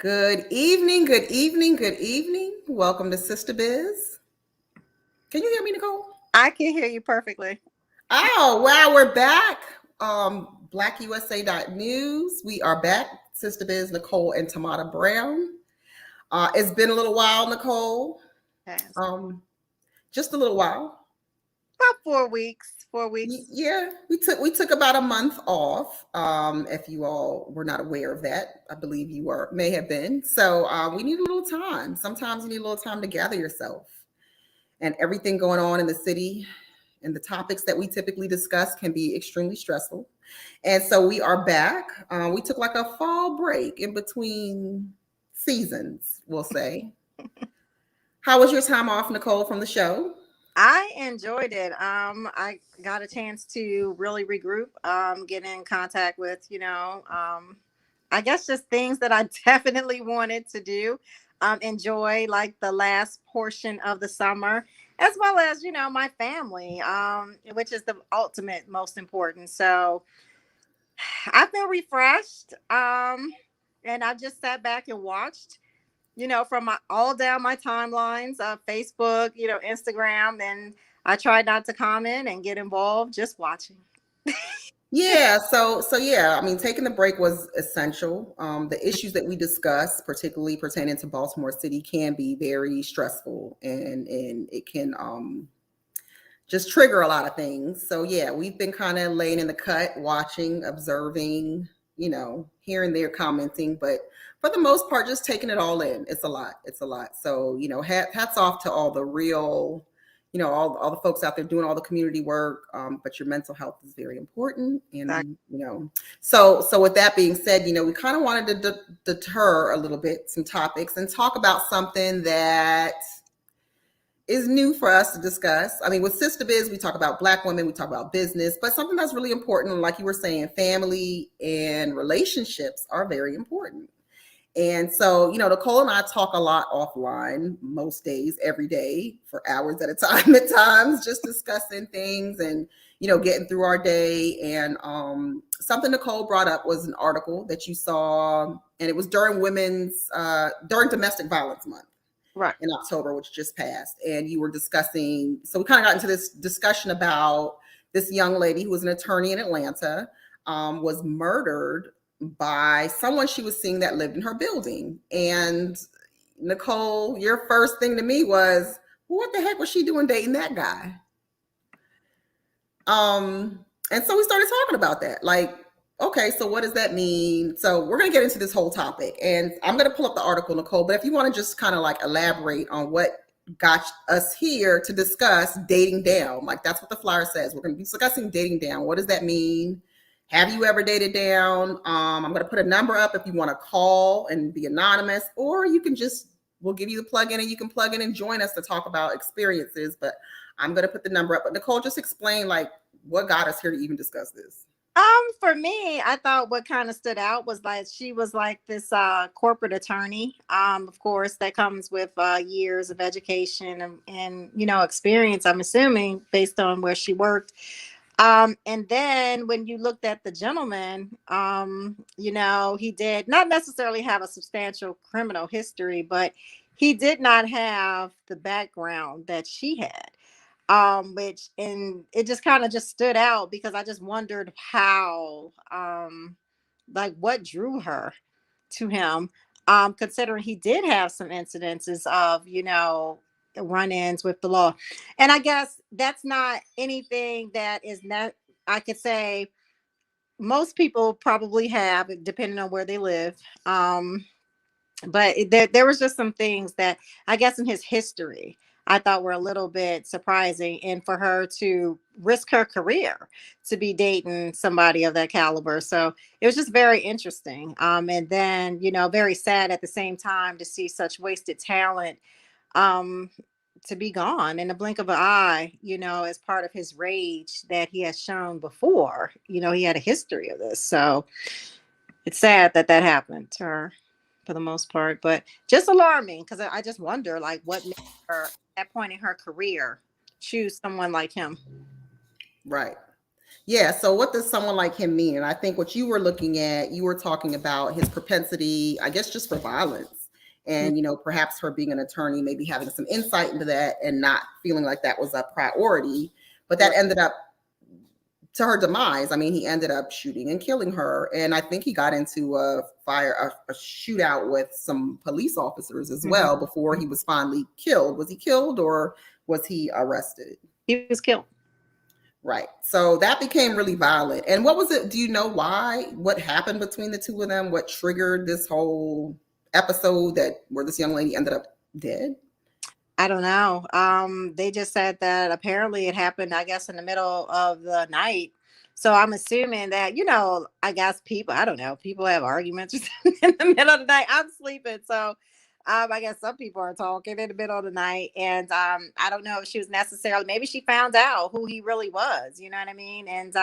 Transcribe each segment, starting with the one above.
Good evening, good evening, good evening. Welcome to Sistabiz. Can you hear me, Nicole? I can hear you perfectly. Oh, wow, we're back. BlackUSA.news. We are back. Sistabiz, Nicole and Tamara Brown. It's been a little while, Nicole. Yes. Um, just a little while. About 4 weeks. 4 weeks. Yeah, we took about a month off. If you all were not aware of that, I believe you were may have been. So we need a little time. Sometimes you need a little time to gather yourself. And everything going on in the city and the topics that we typically discuss can be extremely stressful. And so we are back. We took like a fall break in between seasons, we'll say. How was your time off, Nicole, from the show? I enjoyed it. I got a chance to really regroup, get in contact with, I guess just things that I definitely wanted to do. Enjoy like the last portion of the summer, as well as, my family, which is the ultimate most important. So I feel refreshed. And I just sat back and watched from my all down my timelines of Facebook, Instagram, and I tried not to comment and get involved, just watching. Yeah, so yeah, I mean, taking the break was essential. The issues that we discuss, particularly pertaining to Baltimore City, can be very stressful, and it can just trigger a lot of things. So yeah, we've been kind of laying in the cut, watching, observing, here and there commenting, but for the most part, just taking it all in. It's a lot. It's a lot. So, hats off to all the real, all the folks out there doing all the community work. But your mental health is very important. That- And, so with that being said, we kind of wanted to deter a little bit some topics and talk about something that is new for us to discuss. I mean, with Sister Biz, we talk about Black women, we talk about business, but something that's really important, like you were saying, family and relationships are very important. And so, Nicole and I talk a lot offline most days, every day, for hours at a time at times, just discussing things and, getting through our day. And something Nicole brought up was an article that you saw, and it was during Domestic Violence Month right. in October, which just passed. And you were discussing, so we kind of got into this discussion about this young lady who was an attorney in Atlanta, was murdered by someone she was seeing that lived in her building. And Nicole, your first thing to me was, what the heck was she doing dating that guy? And so we started talking about that. Like, okay, so what does that mean? So we're going to get into this whole topic, and I'm going to pull up the article, Nicole, but if you want to just kind of like elaborate on what got us here to discuss dating down, like that's what the flyer says. We're going to be discussing dating down. What does that mean? Have you ever dated down? I'm going to put a number up if you want to call and be anonymous, or you can we'll give you the plug in and you can plug in and join us to talk about experiences. But I'm going to put the number up. But Nicole, just explain like what got us here to even discuss this. For me, I thought what kind of stood out was like she was like this corporate attorney. Of course, that comes with years of education and experience. I'm assuming based on where she worked. And then when you looked at the gentleman, he did not necessarily have a substantial criminal history, but he did not have the background that she had. Which and it just kind of just stood out because I just wondered how, like what drew her to him, considering he did have some incidences of, run-ins with the law. And I guess that's not anything that is not, I could say most people probably have, depending on where they live. But there was just some things that I guess in his history I thought were a little bit surprising, and for her to risk her career to be dating somebody of that caliber, so it was just very interesting. And then very sad at the same time to see such wasted talent, um, to be gone in the blink of an eye, as part of his rage that he has shown before. He had a history of this, so it's sad that that happened to her for the most part, but just alarming because I just wonder like what made her at that point in her career choose someone like him. Right. Yeah. So what does someone like him mean? And I think what you were looking at, you were talking about his propensity, I guess, just for violence. And, perhaps her being an attorney, maybe having some insight into that and not feeling like that was a priority. But that ended up to her demise. I mean, he ended up shooting and killing her. And I think he got into a shootout with some police officers as well before he was finally killed. Was he killed or was he arrested? He was killed. Right. So that became really violent. And what was it? Do you know why? What happened between the two of them? What triggered this whole episode that where this young lady ended up dead? I don't know. They just said that apparently it happened, I guess, in the middle of the night. So I'm assuming that, I guess people, I don't know, people have arguments in the middle of the night. I'm sleeping. So I guess some people are talking in the middle of the night. And I don't know if she was necessarily, maybe she found out who he really was. You know what I mean? And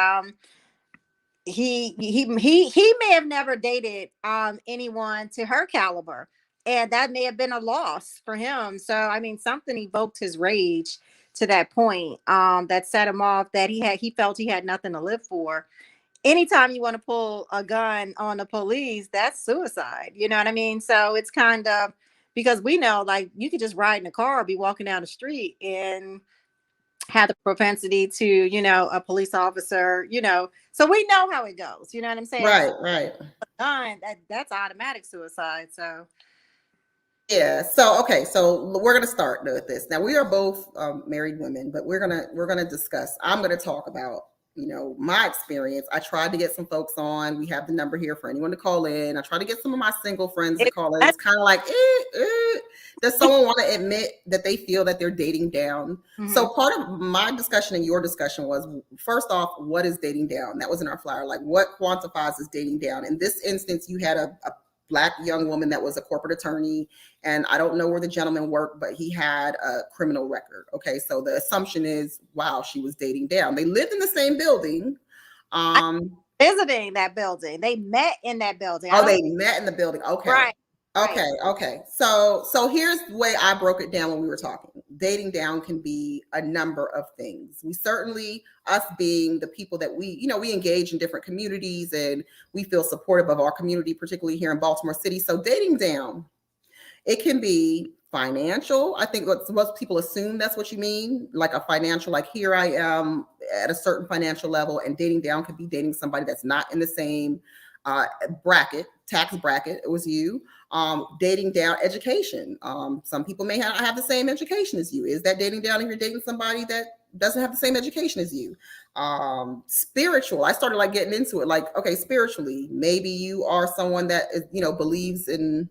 he may have never dated anyone to her caliber, and that may have been a loss for him. So I mean, something evoked his rage to that point, that set him off, that he felt he had nothing to live for. Anytime you want to pull a gun on the police, that's suicide, you know what I mean? So it's kind of, because we know, like, you could just ride in a car or be walking down the street and had the propensity to, a police officer, so we know how it goes, you know what I'm saying? Right, right. That's automatic suicide. So Yeah. So okay. So we're gonna start with this. Now we are both married women, but we're gonna discuss. I'm gonna talk about my experience. I tried to get some folks on. We have the number here for anyone to call in. I tried to get some of my single friends to call in. It's kind of like, does someone want to admit that they feel that they're dating down? So part of my discussion and your discussion was, first off, what is dating down? That was in our flyer. Like, what quantifies as dating down? In this instance, you had a Black young woman that was a corporate attorney, and I don't know where the gentleman worked, but he had a criminal record. Okay, so the assumption is, wow, she was dating down. They lived in the same building. Visiting that building, they met in that building. Oh, they met in the building. Okay. Right. Okay. Okay. So here's the way I broke it down when we were talking. Dating down can be a number of things. We certainly, us being the people that we engage in different communities and we feel supportive of our community, particularly here in Baltimore City. So dating down, it can be financial. I think what most people assume that's what you mean, like a financial, like here I am at a certain financial level, and dating down could be dating somebody that's not in the same tax bracket it was you. Dating down, education. Some people may not have the same education as you. Is that dating down if you're dating somebody that doesn't have the same education as you? Spiritual. I started like getting into it. Like, okay, spiritually, maybe you are someone that believes in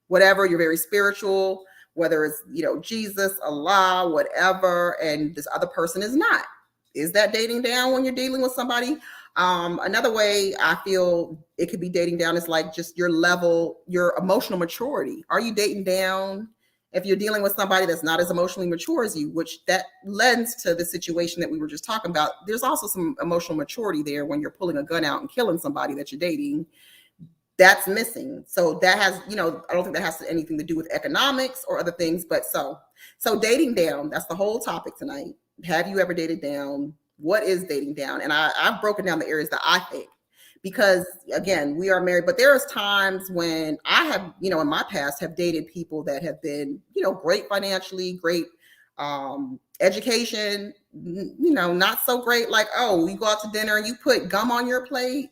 whatever. You're very spiritual, whether it's Jesus, Allah, whatever, and this other person is not. Is that dating down when you're dealing with somebody? Another way I feel it could be dating down is like just your level, your emotional maturity. Are you dating down if you're dealing with somebody that's not as emotionally mature as you, which that lends to the situation that we were just talking about? There's also some emotional maturity there when you're pulling a gun out and killing somebody that you're dating. That's missing. So that has, I don't think that has anything to do with economics or other things, but so dating down, that's the whole topic tonight. Have you ever dated down? What is dating down? And I've broken down the areas that I think, because again, we are married, but there's times when I have, in my past have dated people that have been, great financially, great education, not so great. Like, oh, you go out to dinner and you put gum on your plate.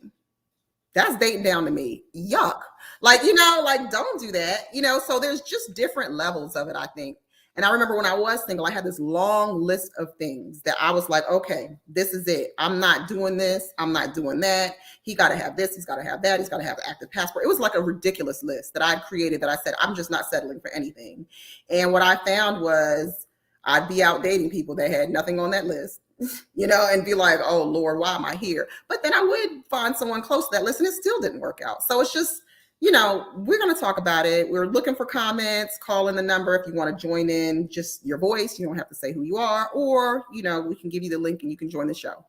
That's dating down to me. Yuck. Like, like don't do that. So there's just different levels of it, I think. And I remember when I was single, I had this long list of things that I was like, okay, this is it. I'm not doing this. I'm not doing that. He got to have this. He's got to have that. He's got to have the active passport. It was like a ridiculous list that I created that I said, I'm just not settling for anything. And what I found was I'd be out dating people that had nothing on that list, and be like, oh Lord, why am I here? But then I would find someone close to that list and it still didn't work out. So it's just, we're going to talk about it. We're looking for comments. Call in the number if you want to join in, just your voice. You don't have to say who you are, or, we can give you the link and you can join the show.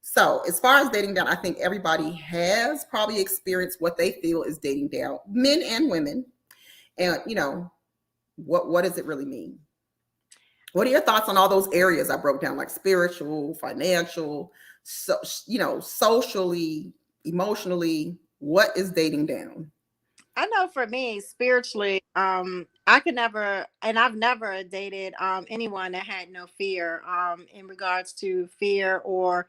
So as far as dating down, I think everybody has probably experienced what they feel is dating down, men and women. And, what does it really mean? What are your thoughts on all those areas I broke down, like spiritual, financial, so, socially, emotionally, what is dating down? I know for me, spiritually, I could never, and I've never dated anyone that had no fear in regards to fear or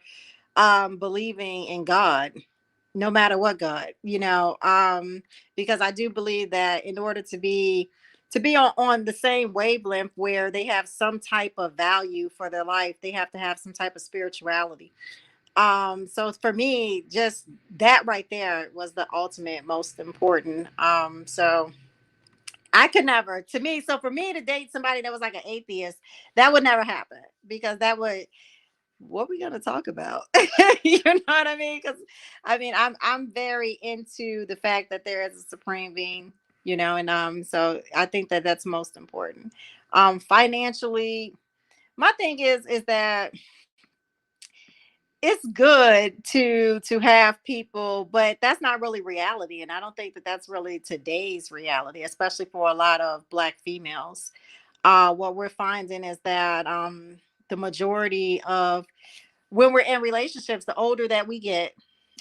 believing in God, no matter what God, because I do believe that in order to be on the same wavelength where they have some type of value for their life, they have to have some type of spirituality. So for me, just that right there was the ultimate most important. So I could never, to me, so for me to date somebody that was like an atheist, that would never happen, because that would, what we gonna talk about? You know what I mean? Because I mean, I'm very into the fact that there is a supreme being, and so I think that that's most important. Financially, my thing is that it's good to have people, but that's not really reality, and I don't think that that's really today's reality, especially for a lot of Black females. What we're finding is that the majority of when we're in relationships, the older that we get,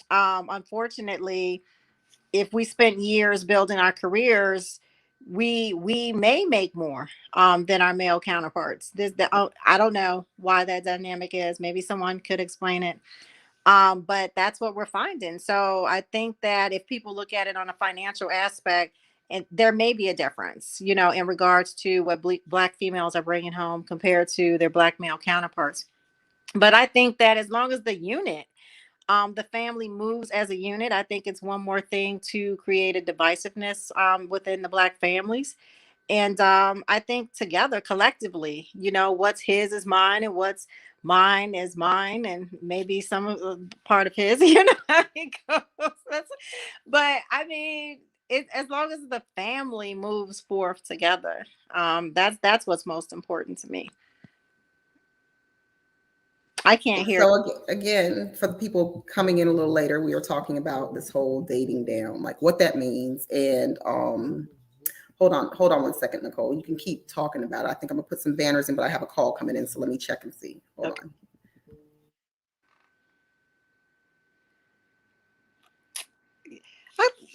unfortunately, if we spent years building our careers, we may make more than our male counterparts. I don't know why that dynamic is. Maybe someone could explain it. But that's what we're finding. So I think that if people look at it on a financial aspect, and there may be a difference, in regards to what Black females are bringing home compared to their Black male counterparts. But I think that as long as the family moves as a unit, I think it's one more thing to create a divisiveness within the Black families. And I think together, collectively, what's his is mine, and what's mine is mine, and maybe some of part of his, how it goes. But I mean, as long as the family moves forth together, that's what's most important to me. I can't hear. So again, for the people coming in a little later, we were talking about this whole dating down, like what that means. And hold on 1 second, Nicole. You can keep talking about it. I think I'm gonna put some banners in, but I have a call coming in, so let me check and see. Hold Okay. on.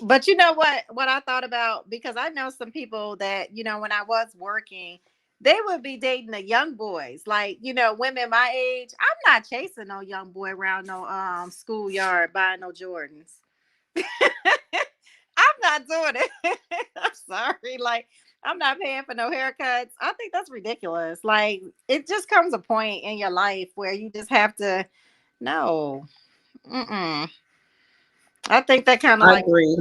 But you know what I thought about, because I know some people that, when I was working, they would be dating the young boys, like, women my age. I'm not chasing no young boy around no schoolyard buying no Jordans. I'm not doing it. I'm sorry. Like, I'm not paying for no haircuts. I think that's ridiculous. Like, it just comes a point in your life where you just have to, no. Mm-mm. I think that kind of I like, agree.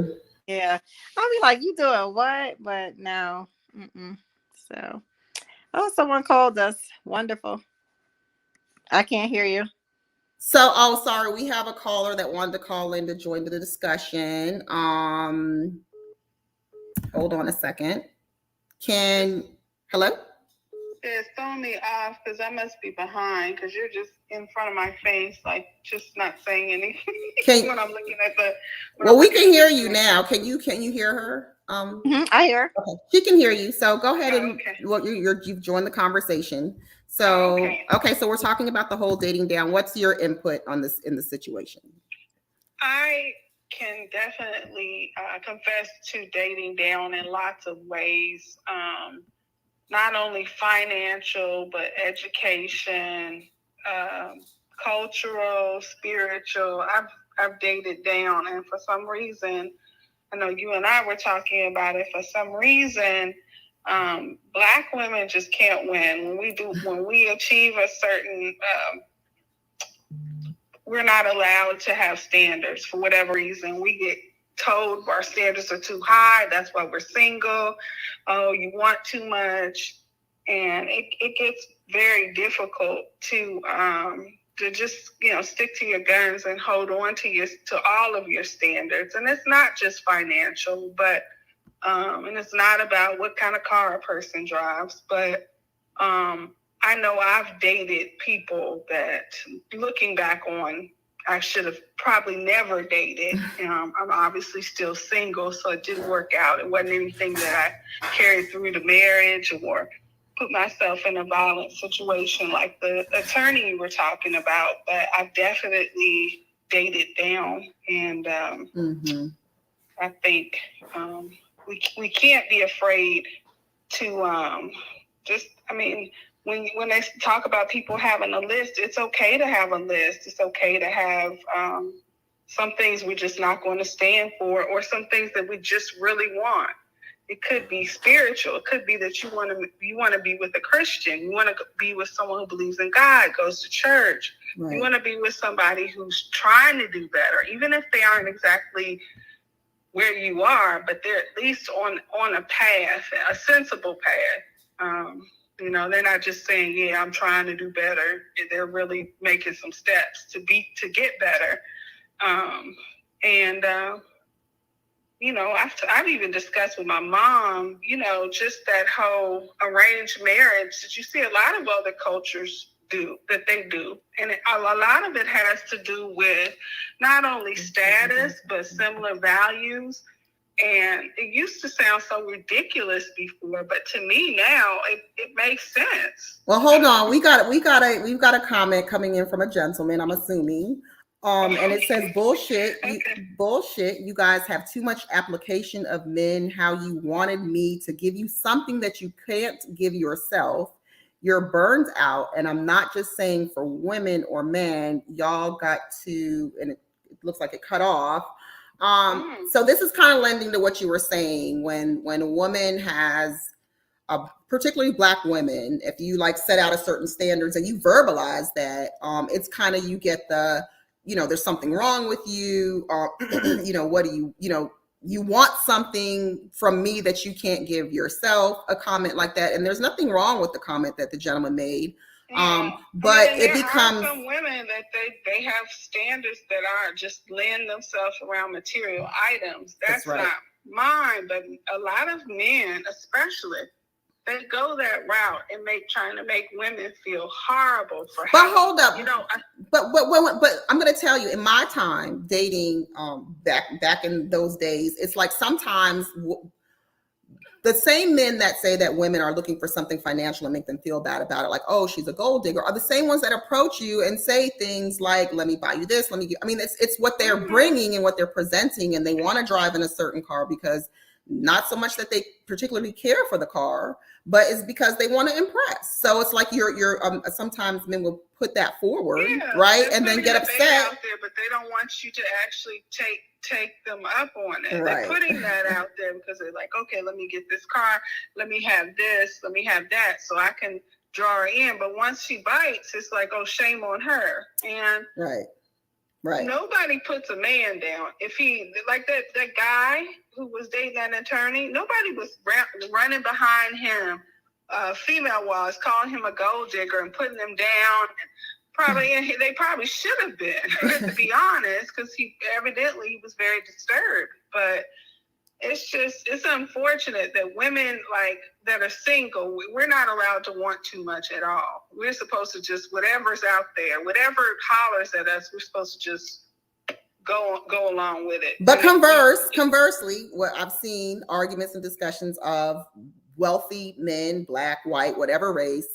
yeah. I'll be like, you doing what? But no. Mm-mm. So, oh, someone called us. Wonderful. I can't hear you. So, oh, sorry, we have a caller that wanted to call in to join the discussion. Hold on a second. Can Hello? It's throwing me off because I must be behind because you're just in front of my face, like just not saying anything when I'm looking at the. Well, we can hear you now. Can you hear her? I hear. Okay, she can hear you. So go ahead and okay. you've joined the conversation. So okay, so we're talking about the whole dating down. What's your input on this in the situation? I can definitely confess to dating down in lots of ways. Not only financial, but education, cultural, spiritual. I've dated down, and for some reason, I know you and I were talking about it. For some reason, Black women just can't win. When we achieve a certain, we're not allowed to have standards for whatever reason. We get told our standards are too high. That's why we're single. Oh, you want too much. And it gets very difficult to just, stick to your guns and hold on to all of your standards. And it's not just financial, but and it's not about what kind of car a person drives, but I know I've dated people that, looking back on, I should have probably never dated. I'm obviously still single, so it didn't work out. It wasn't anything that I carried through to marriage or put myself in a violent situation like the attorney you were talking about, but I've definitely dated down, and I think we can't be afraid to just, I mean, when they talk about people having a list, it's okay to have a list. It's okay to have some things we're just not going to stand for, or some things that we just really want. It could be spiritual. It could be that you want to be with a Christian. You want to be with someone who believes in God, goes to church. Right. You want to be with somebody who's trying to do better, even if they aren't exactly where you are, but they're at least on a path, a sensible path. They're not just saying, "Yeah, I'm trying to do better." They're really making some steps to get better. I've even discussed with my mom, just that whole arranged marriage that you see a lot of other cultures do, and a lot of it has to do with not only status but similar values. And it used to sound so ridiculous before, but to me now it makes sense. Well, hold on, we've got a comment coming in from a gentleman, I'm assuming. And it says, bullshit, bullshit. You guys have too much application of men, how you wanted me to give you something that you can't give yourself. You're burned out. And I'm not just saying for women or men, y'all got to, and it looks like it cut off. So this is kind of lending to what you were saying when a woman has, particularly Black women, if you like set out a certain standards and you verbalize that, it's kind of, you get the, there's something wrong with you. What do you want something from me that you can't give yourself, a comment like that. And there's nothing wrong with the comment that the gentleman made. But it becomes, there are some women that they have standards that are just laying themselves around material items. That's right. Not mine, but a lot of men, especially, they go that route and trying to make women feel horrible for. But hold up, but I'm going to tell you, in my time dating, back in those days, it's like sometimes the same men that say that women are looking for something financial and make them feel bad about it, like, oh, she's a gold digger, are the same ones that approach you and say things like, let me buy you this, it's what they're bringing and what they're presenting, and they want to drive in a certain car because not so much that they particularly care for the car, but it's because they want to impress. So it's like you're sometimes men will put that forward, right, and then get upset. Out there, but they don't want you to actually take them up on it. Right. They're putting that out there because they're like, okay, let me get this car, let me have this, let me have that, so I can draw her in. But once she bites, it's like, oh, shame on her. And right. Nobody puts a man down. If he, like that guy who was dating that attorney, nobody was running behind him, female-wise, calling him a gold digger and putting him down. They probably should have been, to be honest, because he was very disturbed. But it's unfortunate that women that are single, we're not allowed to want too much at all. We're supposed to just, whatever's out there, whatever hollers at us, we're supposed to just go along with it. But conversely, what I've seen arguments and discussions of wealthy men, Black, white, whatever race,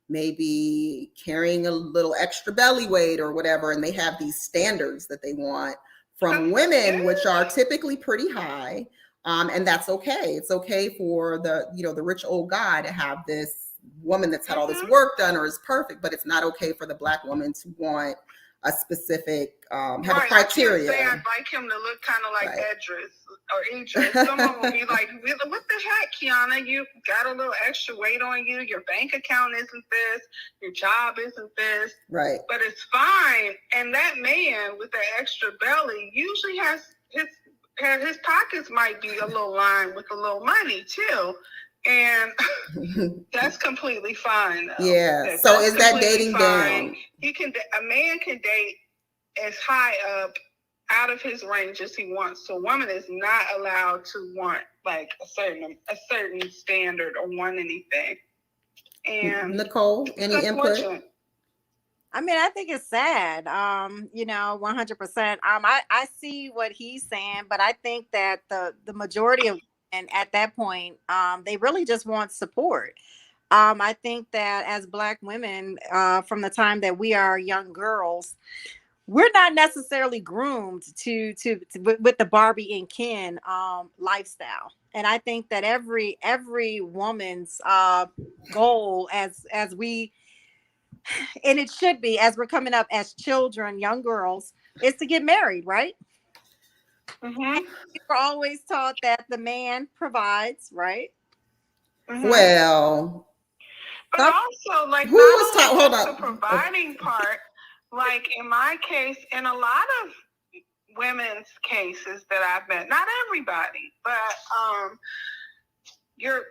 maybe carrying a little extra belly weight or whatever, and they have these standards that they want from women, which are typically pretty high. And that's okay. It's okay for the rich old guy to have this woman that's had all this work done or is perfect, but it's not okay for the Black woman to want a specific, have a criteria. I'd like him to look kind of like Idris or Idris. Someone will be like, what the heck, Kiana? You got a little extra weight on you. Your bank account isn't this. Your job isn't this. Right. But it's fine. And that man with that extra belly usually has his pockets might be a little lined with a little money too. And that's completely fine. Though. Yeah. So is that dating fine. Down? A man can date as high up out of his range as he wants. So a woman is not allowed to want like a certain standard or want anything. And Nicole, any input? I mean, I think it's sad, 100%. I see what he's saying, but I think that the majority of women at that point, they really just want support. I think that as Black women, from the time that we are young girls, we're not necessarily groomed with the Barbie and Ken lifestyle. And I think that every woman's goal as we, and it should be, as we're coming up as children, young girls, is to get married, right? Mm-hmm. We're always taught that the man provides, right? Mm-hmm. Well, but also, like, who not was only hold just up. the providing part, like in my case, in a lot of women's cases that I've met, not everybody, but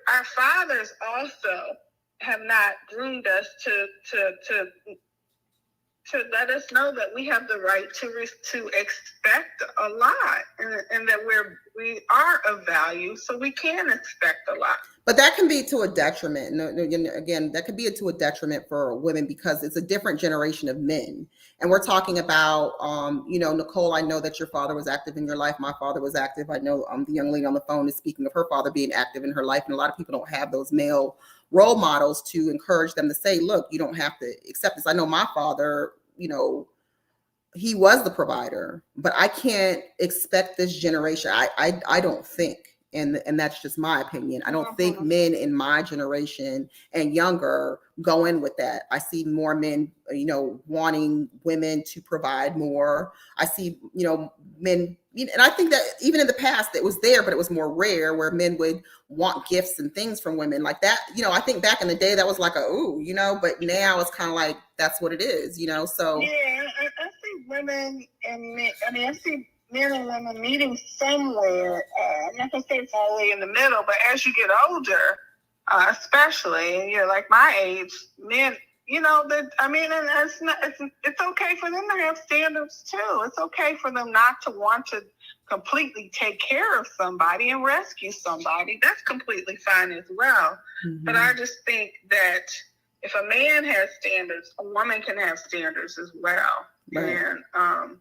our fathers also have not groomed us to let us know that we have the right to expect a lot, and that we are of value, so we can expect a lot. But that can be to a detriment. Again, that could be to a detriment for women because it's a different generation of men. And we're talking about, Nicole, I know that your father was active in your life. My father was active. I know the young lady on the phone is speaking of her father being active in her life. And a lot of people don't have those male role models to encourage them to say, look, you don't have to accept this. I know my father, he was the provider, but I can't expect this generation. I don't think. And that's just my opinion. I don't think men in my generation and younger go in with that. I see more men, wanting women to provide more. I see, men, and I think that even in the past it was there, but it was more rare where men would want gifts and things from women like that. I think back in the day that was like but now it's kind of like, that's what it is, so. Yeah, I see women and men, I see men and women meeting somewhere. I'm not going to say it's all the way in the middle, but as you get older, especially, you're like my age, men, it's okay for them to have standards too. It's okay for them not to want to completely take care of somebody and rescue somebody. That's completely fine as well. Mm-hmm. But I just think that if a man has standards, a woman can have standards as well. Right. And,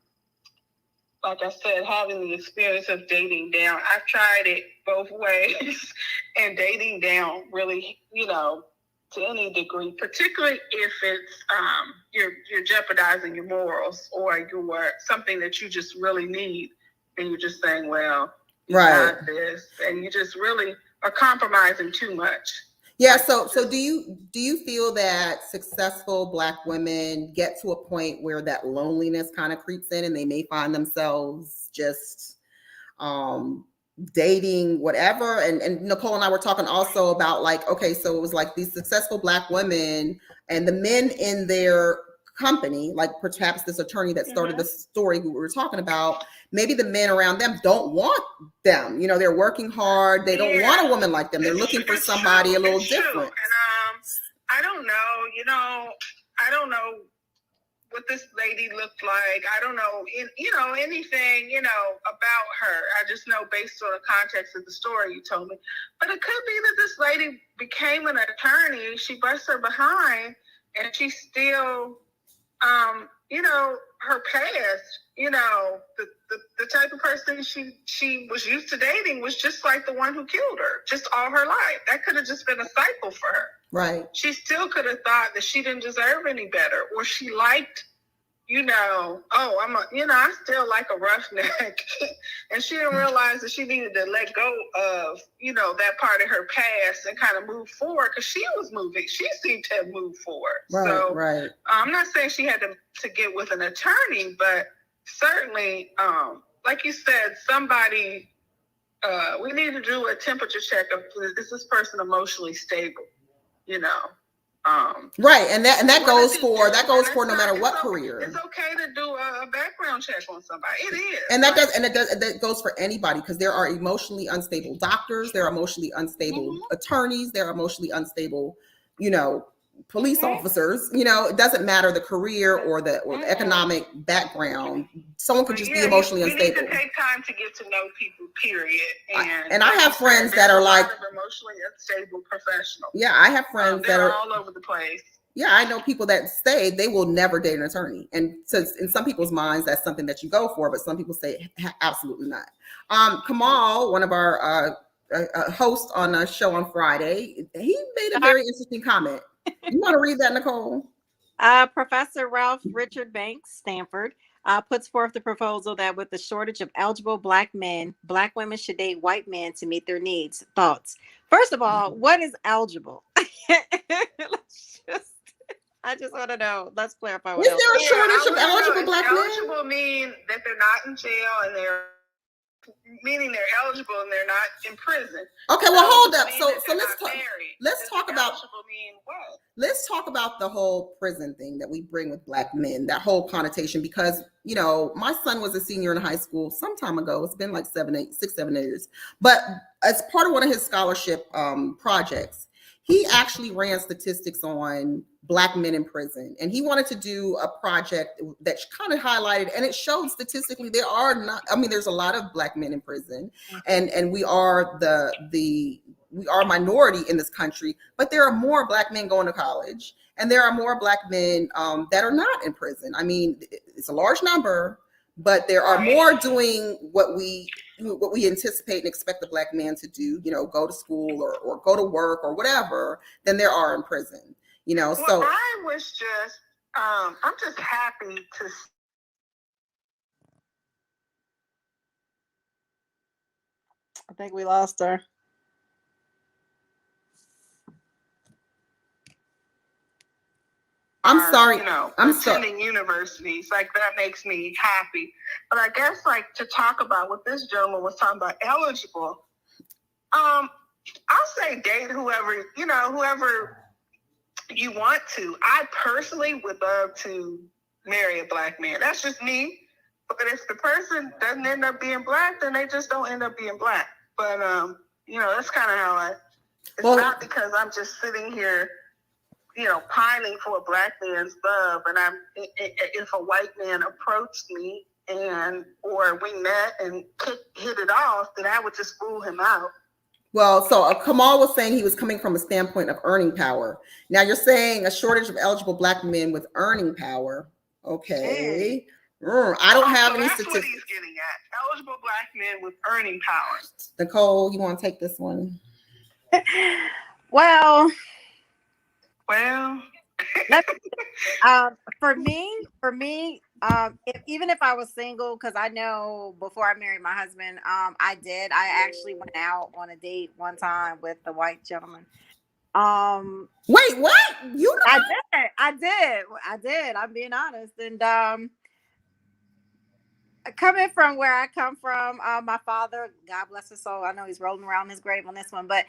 like I said, having the experience of dating down, I've tried it both ways, and dating down really, to any degree, particularly if it's you're jeopardizing your morals or you're something that you just really need, and you're just saying, well, right, not this, and you just really are compromising too much. Yeah. So do you feel that successful Black women get to a point where that loneliness kind of creeps in and they may find themselves just dating whatever? And Nicole and I were talking also about like, okay, so it was like these successful Black women and the men in their company, like perhaps this attorney that started the story we were talking about, maybe the men around them don't want them. They're working hard. They don't want a woman like them. They're looking for somebody a little different. And I don't know, I don't know what this lady looked like. I don't know, anything, about her. I just know based on the context of the story you told me. But it could be that this lady became an attorney. She busts her behind, and she still, her past, the type of person she was used to dating was just like the one who killed her, just all her life. That could have just been a cycle for her. Right. She still could have thought that she didn't deserve any better, or she liked, I still like a roughneck. And she didn't realize that she needed to let go of, that part of her past and kind of move forward, because she was moving. She seemed to have moved forward. Right, so right. I'm not saying she had to get with an attorney, but certainly, like you said, somebody, we need to do a temperature check of, is this person emotionally stable? Right, and that goes for no matter what career. It's okay to do a background check on somebody. It is, and that goes for anybody, because there are emotionally unstable doctors, there are emotionally unstable attorneys, there are emotionally unstable, police officers. It doesn't matter the career or the economic background. Someone could just be emotionally unstable. We need to take time to get to know people, period. And I have friends that are like emotionally unstable professionals. Yeah, I have friends that are all over the place. Yeah, I know people that say they will never date an attorney. And so in some people's minds, that's something that you go for, but some people say absolutely not. Kamal, one of our a host on a show on Friday. He made a very interesting comment. You want to read that, Nicole? Professor Ralph Richard Banks, Stanford, puts forth the proposal that with the shortage of eligible Black men, Black women should date white men to meet their needs. Thoughts? First of all, what is eligible? I just want to know. Let's clarify. Is there a shortage of eligible Black men? Eligible mean that they're not in jail and meaning they're eligible and they're not in prison. Okay, well, hold up. So let's talk about the whole prison thing that we bring with Black men, that whole connotation, because my son was a senior in high school some time ago. It's been like 6-7 years. But as part of one of his scholarship projects, he actually ran statistics on Black men in prison, and he wanted to do a project that kind of highlighted, and it showed statistically there's a lot of Black men in prison, and we are we are minority in this country, but there are more Black men going to college, and there are more Black men that are not in prison. I mean, it's a large number, but there are more doing what we anticipate and expect the Black man to do, go to school or go to work or whatever, than there are in prison. So I was just, I'm just happy to. I think we lost her. I'm sorry. I'm attending universities, like that makes me happy. But I guess to talk about what this gentleman was talking about, eligible. I'll say date whoever you want to. I personally would love to marry a Black man. That's just me. But if the person doesn't end up being Black, then they just don't end up being Black. But that's kind of how it's not because I'm just sitting here, pining for a Black man's love, and if a white man approached me or we met and hit it off, then I would just rule him out. Well, so Kamal was saying he was coming from a standpoint of earning power. Now you're saying a shortage of eligible Black men with earning power. Okay. I don't have any statistics. That's what he's getting at. Eligible Black men with earning power. Nicole, you want to take this one? Well, for me, even if I was single, because I know before I married my husband, I actually went out on a date one time with a white gentleman. Wait, what? I did. I'm being honest. And coming from where I come from, my father, God bless his soul, I know he's rolling around his grave on this one, but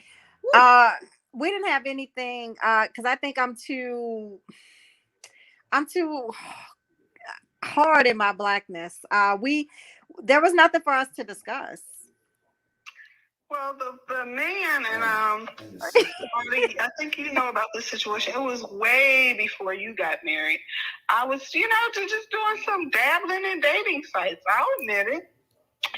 we didn't have anything because I think I'm too hard in my Blackness. There was nothing for us to discuss. Well, the man, and I think you know about this situation. It was way before you got married. I was, just doing some dabbling in dating sites. I'll admit it.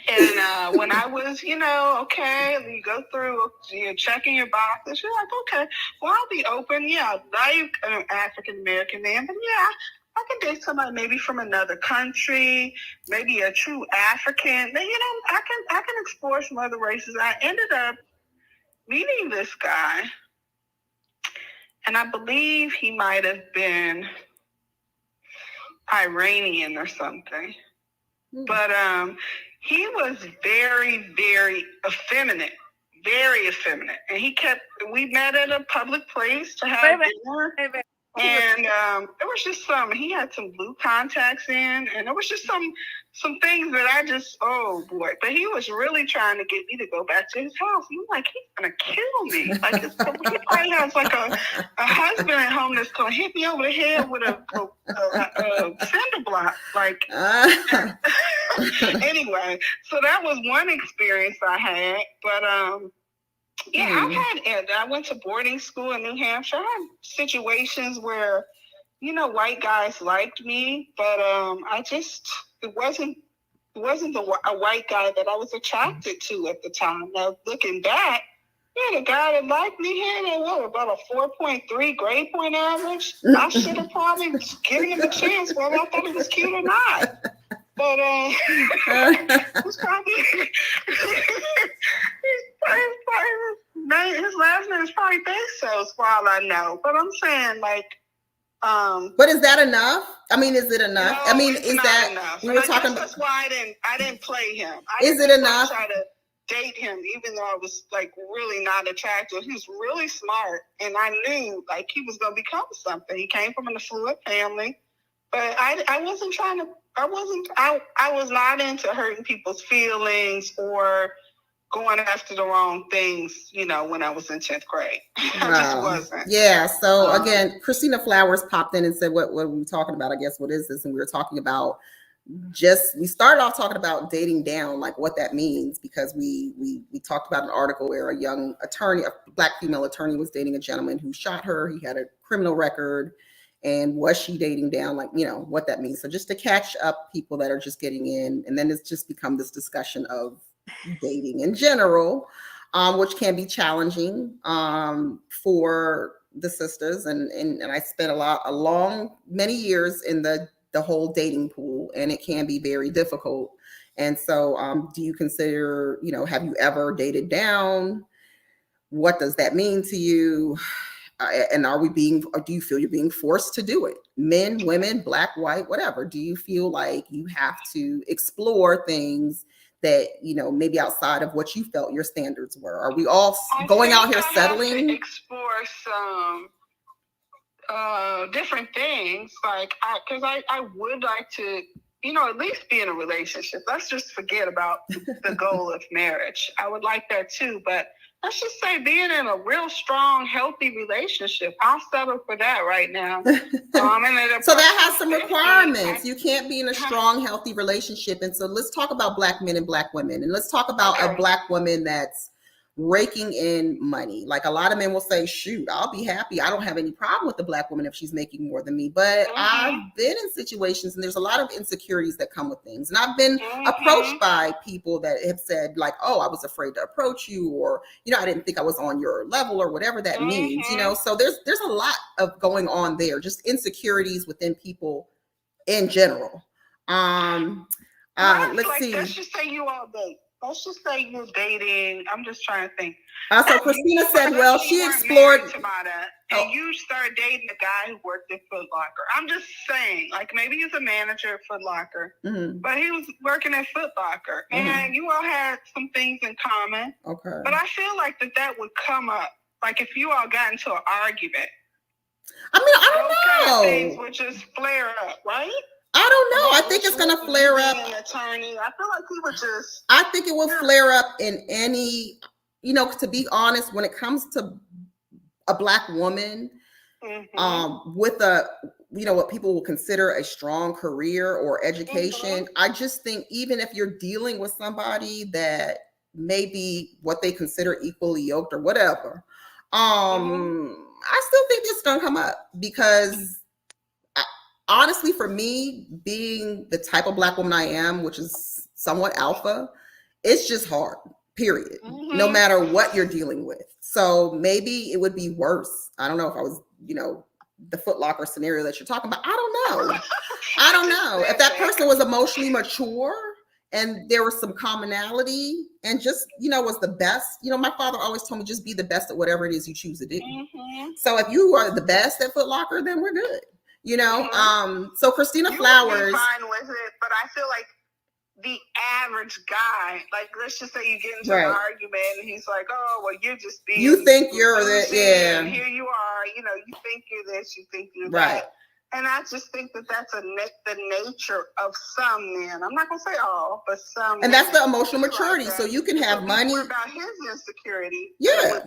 And when I was, okay, you go through, you're checking your boxes. You're like, okay, well, I'll be open. Yeah, I'm an African American man, but yeah, I can date somebody maybe from another country, maybe a true African. I can explore some other races. I ended up meeting this guy, and I believe he might have been Iranian or something. But he was very, very effeminate. And we met at a public place to have dinner. And there was just he had some blue contacts in, and there was just some things that I just, oh boy. But he was really trying to get me to go back to his house. I'm like, he's going to kill me. Like, he probably has like a husband at home that's going to hit me over the head with a cinder block. Like, anyway, so that was one experience I had. But, I went to boarding school in New Hampshire. I had situations where, white guys liked me, but it wasn't a white guy that I was attracted to at the time. Now, looking back, the guy that liked me had about a 4.3 grade point average. I should have probably given him a chance whether I thought he was cute or not. But it was probably His last name is probably Bezos, for all I know. But I'm saying, like, but is that enough? I mean, is it enough? no, I mean, it's is not that enough? we were talking about? That's why I didn't play him. Is it enough? Try to date him, even though I was like really not attractive. He was really smart, and I knew like he was going to become something. He came from an affluent family, but I wasn't trying to. I was not into hurting people's feelings or going after the wrong things, you know, when I was in 10th grade. I just wasn't. Yeah. So again, Christina Flowers popped in and said, what are we talking about? I guess, what is this? And we were talking about we started off talking about dating down, like what that means, because we talked about an article where a young attorney, a Black female attorney, was dating a gentleman who shot her. He had a criminal record. And was she dating down? Like, you know, what that means. So just to catch up people that are just getting in, and then it's just become this discussion of dating in general, which can be challenging for the sisters. And I spent many years in the whole dating pool, and it can be very difficult. And so do you consider, you know, have you ever dated down? What does that mean to you? And do you feel you're being forced to do it? Men, women, Black, white, whatever. Do you feel like you have to explore things that, you know, maybe outside of what you felt your standards were? Are we all going out here settling? To explore some different things, like because I would like to, you know, at least be in a relationship. Let's just forget about the goal of marriage. I would like that too, but let's just say being in a real strong, healthy relationship. I'll settle for that right now. So that has some requirements. You can't be in a strong, healthy relationship. And so let's talk about Black men and Black women. And let's talk about a Black woman that's raking in money. Like a lot of men will say, shoot, I'll be happy. I don't have any problem with the Black woman if she's making more than me. But I've been in situations, and there's a lot of insecurities that come with things. And I've been approached by people that have said like, oh, I was afraid to approach you, or, you know, I didn't think I was on your level, or whatever that means, you know. So there's a lot of going on there, just insecurities within people in general. Let's see. Let's just say you all date. Let's just say you're dating. I'm just trying to think. So Christina said, well, she explored. And you start dating a guy who worked at Foot Locker. I'm just saying, like maybe he's a manager at Foot Locker, but he was working at Foot Locker, and you all had some things in common. Okay. But I feel like that would come up, like if you all got into an argument. I mean, I don't know. Kind of things would just flare up, right? I don't know. I think it's going to flare up. An attorney, I feel like he would just. I think it will flare up in any, you know, to be honest, when it comes to a Black woman with a, you know, what people will consider a strong career or education. I just think even if you're dealing with somebody that may be what they consider equally yoked or whatever, I still think this is going to come up because honestly, for me, being the type of Black woman I am, which is somewhat alpha, it's just hard, period. No matter what you're dealing with. So maybe it would be worse. I don't know if I was, you know, the Foot Locker scenario that you're talking about. I don't know. I don't know. If that person was emotionally mature and there was some commonality and just, you know, was the best. You know, my father always told me just be the best at whatever it is you choose to do. So if you are the best at Foot Locker, then we're good. You know, so Christina Flowers. Be fine with it, but I feel like the average guy, like let's just say you get into an argument and he's like, "Oh, well, you're just being." You think you're that, yeah. And here you are, you know, you think you're this, you think you're that, and I just think that's the nature of some men. I'm not gonna say all, but some. And that's the emotional maturity. So you can have money. About his insecurity. Yeah.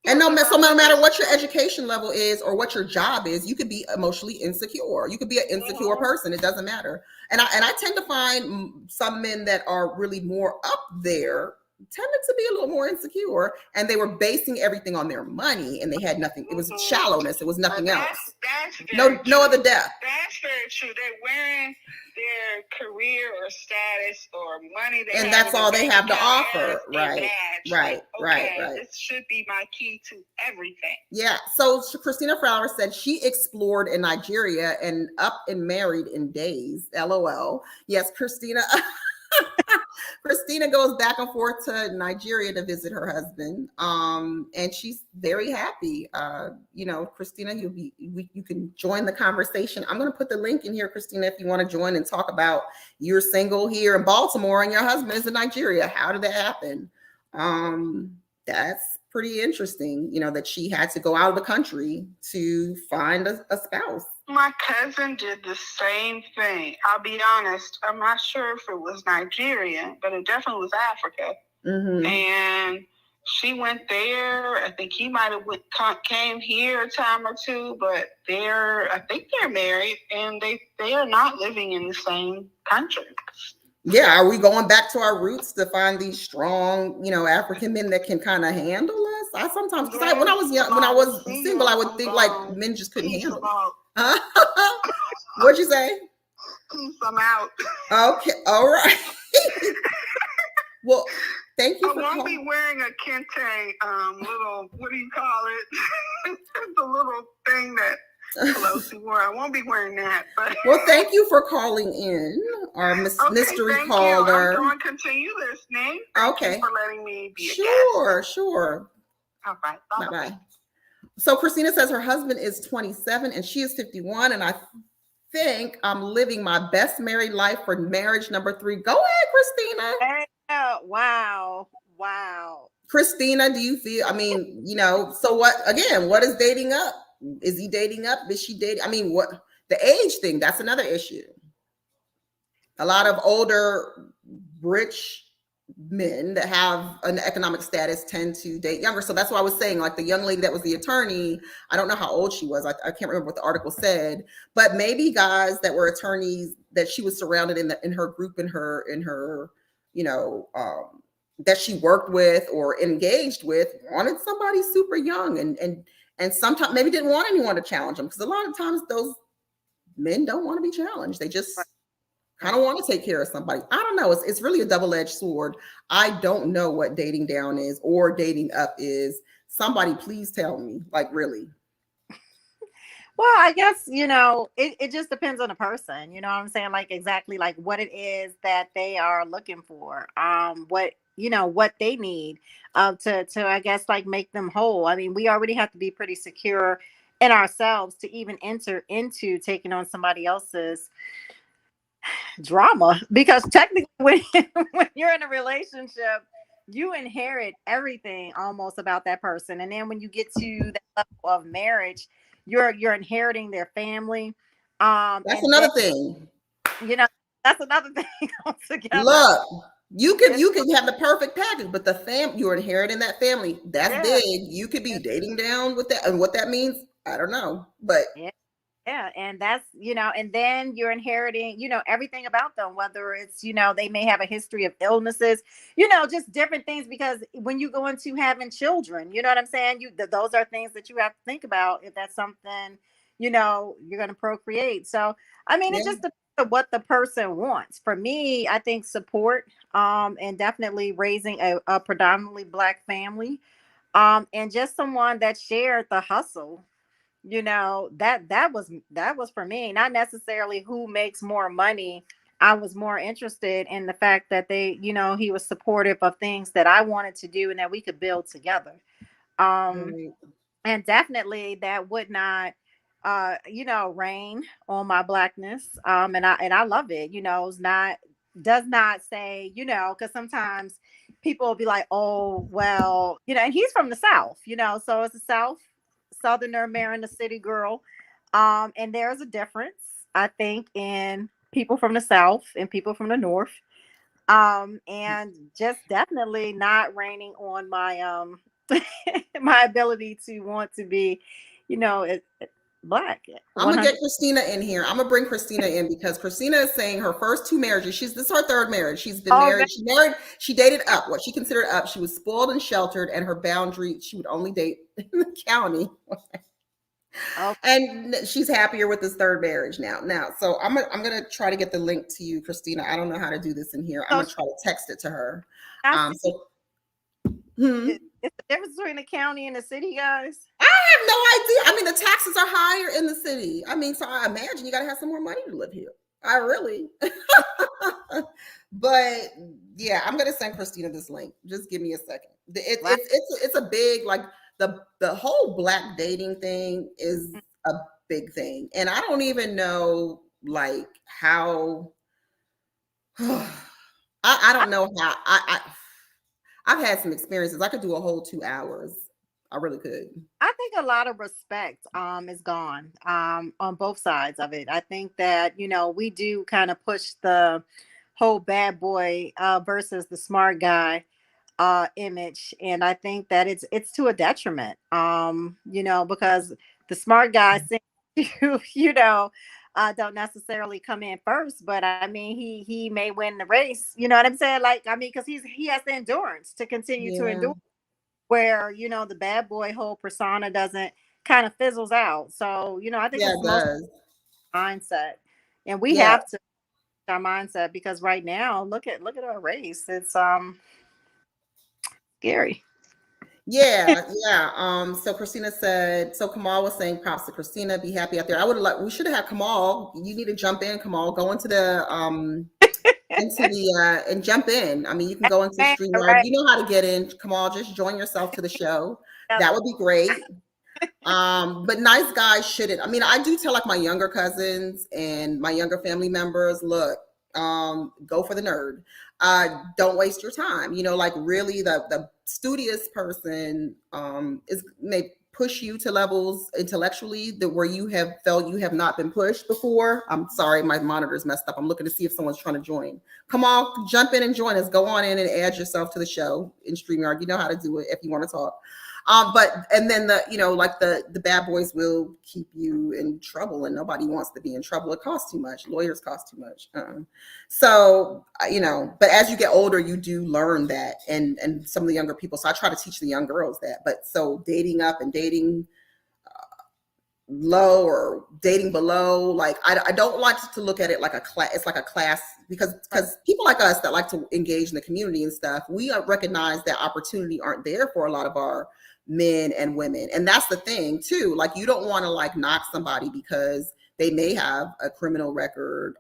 And no matter what your education level is or what your job is, you could be emotionally insecure. You could be an insecure person. It doesn't matter. And I tend to find some men that are really more up there tended to be a little more insecure, and they were basing everything on their money, and they had nothing. It was shallowness. It was nothing else. No other depth. That's very true. They're wearing their career or status or money, and that's all they have to offer. Right. This should be my key to everything. Yeah. So Christina Flowers said she explored in Nigeria and up and married in days. LOL. Yes, Christina. Christina goes back and forth to Nigeria to visit her husband, and she's very happy. Christina, you can join the conversation. I'm going to put the link in here, Christina, if you want to join and talk about you're single here in Baltimore and your husband is in Nigeria. How did that happen? That's pretty interesting. That she had to go out of the country to find a spouse. My cousin did the same thing. I'll be honest. I'm not sure if it was Nigeria, but it definitely was Africa. Mm-hmm. And she went there. I think he might have came here a time or two, but I think they're married, and they are not living in the same country. Yeah, are we going back to our roots to find these strong, African men that can kind of handle us? I sometimes, because when I was young, when I was single, I would think like men just couldn't handle it. What'd you say? I'm out. Okay, all right. Well, thank you. I won't be wearing a kente, little, what do you call it? The little thing that Pelosi wore. I won't be wearing that. But well, thank you for calling in, our mystery caller. I'm going to continue listening. Thank you for letting me be a guest. Sure. All right. Bye-bye. So Christina says her husband is 27 and she is 51, and I think I'm living my best married life for marriage number 3. Go ahead, Christina. Wow. Christina, do you feel, so what is dating up? Is he dating up? Is she dating? What the age thing, that's another issue. A lot of older, rich men that have an economic status tend to date younger. So that's why I was saying, like the young lady that was the attorney, I don't know how old she was. I can't remember what the article said, but maybe guys that were attorneys that she was surrounded in her group, in her, that she worked with or engaged with, wanted somebody super young and sometimes maybe didn't want anyone to challenge them, because a lot of times those men don't want to be challenged. They just kind of want to take care of somebody. I don't know. It's really a double-edged sword. I don't know what dating down is or dating up is. Somebody please tell me, like, really. Well, I guess, it just depends on the person. You know what I'm saying? Like exactly like what it is that they are looking for. What they need to I guess like make them whole. We already have to be pretty secure in ourselves to even enter into taking on somebody else's drama, because technically when you're in a relationship, you inherit everything almost about that person, and then when you get to that level of marriage, you're inheriting their family. That's another thing. That's another thing altogether. Look, you can have the perfect package, but you're inheriting that family. That's big. You could be dating down with that, and what that means, I don't know, but yeah, and that's, and then you're inheriting, everything about them, whether it's, they may have a history of illnesses, just different things, because when you go into having children, you know what I'm saying? Those are things that you have to think about if that's something, you're going to procreate. So, it just depends on what the person wants. For me, I think support, and definitely raising a predominantly Black family, and just someone that shared the hustle. That was for me, not necessarily who makes more money. I was more interested in the fact that he was supportive of things that I wanted to do and that we could build together. And definitely that would not rain on my Blackness. And I love it. Does not say, because sometimes people will be like, oh, well, and he's from the South, so it's the Southerner marrying a city girl. And there's a difference, I think, in people from the South and people from the North. And just definitely not raining on my my ability to want to be, Black. I'm gonna get Christina in here. I'm gonna bring Christina in because Christina is saying her first 2 marriages. This is her 3rd marriage. She's been married. She dated up, what she considered up. She was spoiled and sheltered, and her boundary, she would only date in the county. And she's happier with this 3rd marriage now. So I'm gonna try to get the link to you, Christina. I don't know how to do this in here. I'm gonna try to text it to her. It's the difference between the county and the city, guys. I have no idea. The taxes are higher in the city. So I imagine you got to have some more money to live here. I really. But Yeah, I'm gonna send Christina this link. Just give me a second. Wow. It's a big, like, the whole black dating thing is a big thing, and I don't even know like how. I don't know how I've had some experiences. I could do a whole 2 hours. I really could. I think a lot of respect is gone on both sides of it. I think that, we do kind of push the whole bad boy versus the smart guy image, and I think that it's to a detriment. Because the smart guy seems to, don't necessarily come in first, but I mean he may win the race. You know what I'm saying? Like, I mean, because he has the endurance to continue to Yeah. endure, where the bad boy whole persona doesn't kind of fizzles out. So I think Yeah, it's it most does. mindset, and we Yeah. have to our mindset, because right now look at our race. It's scary. Yeah, yeah. So Christina said, so Kamal was saying props to Christina, be happy out there. I would have like we should have had Kamal. You need to jump in, Kamal. Go into the and jump in. I mean, you can go into Man, StreamYard. right? You know how to get in. Kamal, just join yourself to the show. That would be great. But nice guys shouldn't. I mean, I do tell like my younger cousins and my younger family members, look, go for the nerd. Don't waste your time. Like really the studious person may push you to levels intellectually that where you have felt you have not been pushed before. I'm sorry, my monitor's messed up. I'm looking to see if someone's trying to join. Come on, jump in and join us. Go on in and add yourself to the show in StreamYard. You know how to do it if you want to talk. And then like the bad boys will keep you in trouble, and nobody wants to be in trouble. It costs too much. Lawyers cost too much. So but as you get older, you do learn that, and some of the younger people. So I try to teach the young girls that. But so dating up and dating low or dating below, like I don't like to look at it like a class. It's like a class because people like us that like to engage in the community and stuff, we recognize that opportunity aren't there for a lot of our men and women. And that's the thing too. Like you don't want to like knock somebody because they may have a criminal record,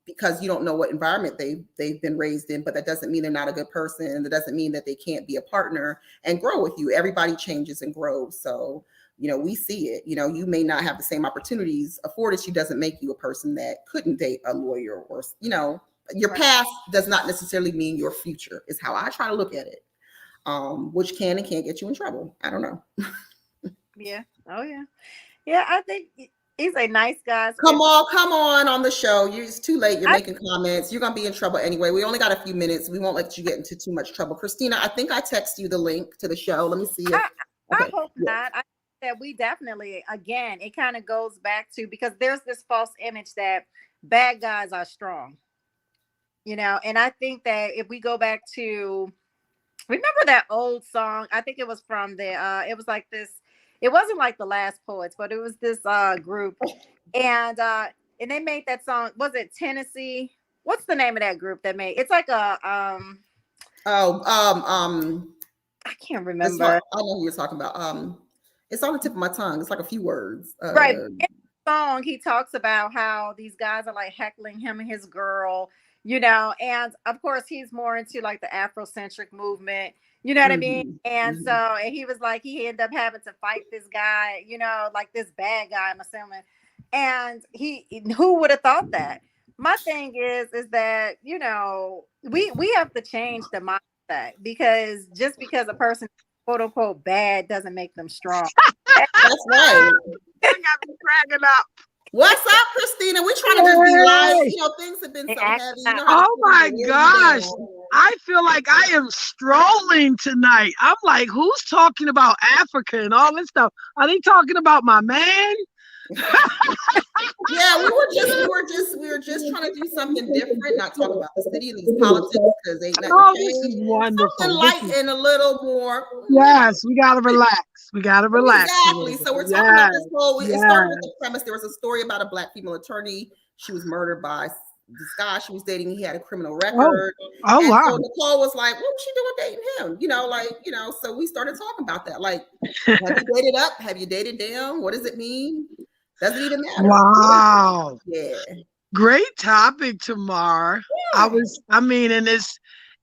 because you don't know what environment they've been raised in, but that doesn't mean they're not a good person. That doesn't mean that they can't be a partner and grow with you. Everybody changes and grows. So we see it. You may not have the same opportunities afforded to you, doesn't make you a person that couldn't date a lawyer, or your past does not necessarily mean your future, is how I try to look at it. Which can and can't get you in trouble. I don't know. Yeah. Oh yeah. Yeah, I think he's a nice guy. Come on the show. It's too late. You're making comments. You're gonna be in trouble anyway. We only got a few minutes. We won't let you get into too much trouble. Christina, I think I text you the link to the show. Let me see it. I hope not. I think that we definitely, again, it kind of goes back to, because there's this false image that bad guys are strong, and I think that if we go back to, remember that old song? I think it was from it was like this, it wasn't like the Last Poets, but it was this group, and they made that song. Was it Tennessee? What's the name of that group that made? It's like a I can't remember. I know who you're talking about. It's on the tip of my tongue. It's like a few words. Right. In the song, he talks about how these guys are like heckling him and his girl, and of course he's more into like the Afrocentric movement, you know what I mean? And so, and he was like, he ended up having to fight this guy, like this bad guy, I'm assuming. And who would have thought that? My thing is that, we have to change the mindset, because just because a person quote unquote bad doesn't make them strong. That's right. I got me cracking up. What's up, Christina? We're trying to just be live. Things have been so heavy. Oh my gosh. I feel like I am strolling tonight. I'm like, who's talking about Africa and all this stuff? Are they talking about my man? Yeah, we were just trying to do something different, not talk about the city and these politics, because they this is wonderful. Something light and a little more. Yes, we gotta relax. Exactly. So we're talking about this whole. It started with the premise. There was a story about a Black female attorney. She was murdered by this guy she was dating. He had a criminal record. Oh wow. So Nicole was like, "What was she doing dating him?" So we started talking about that. Like, have you dated up? Have you dated down? What does it mean? Doesn't even matter. Wow. Yeah. Great topic, Tamar. Yeah. And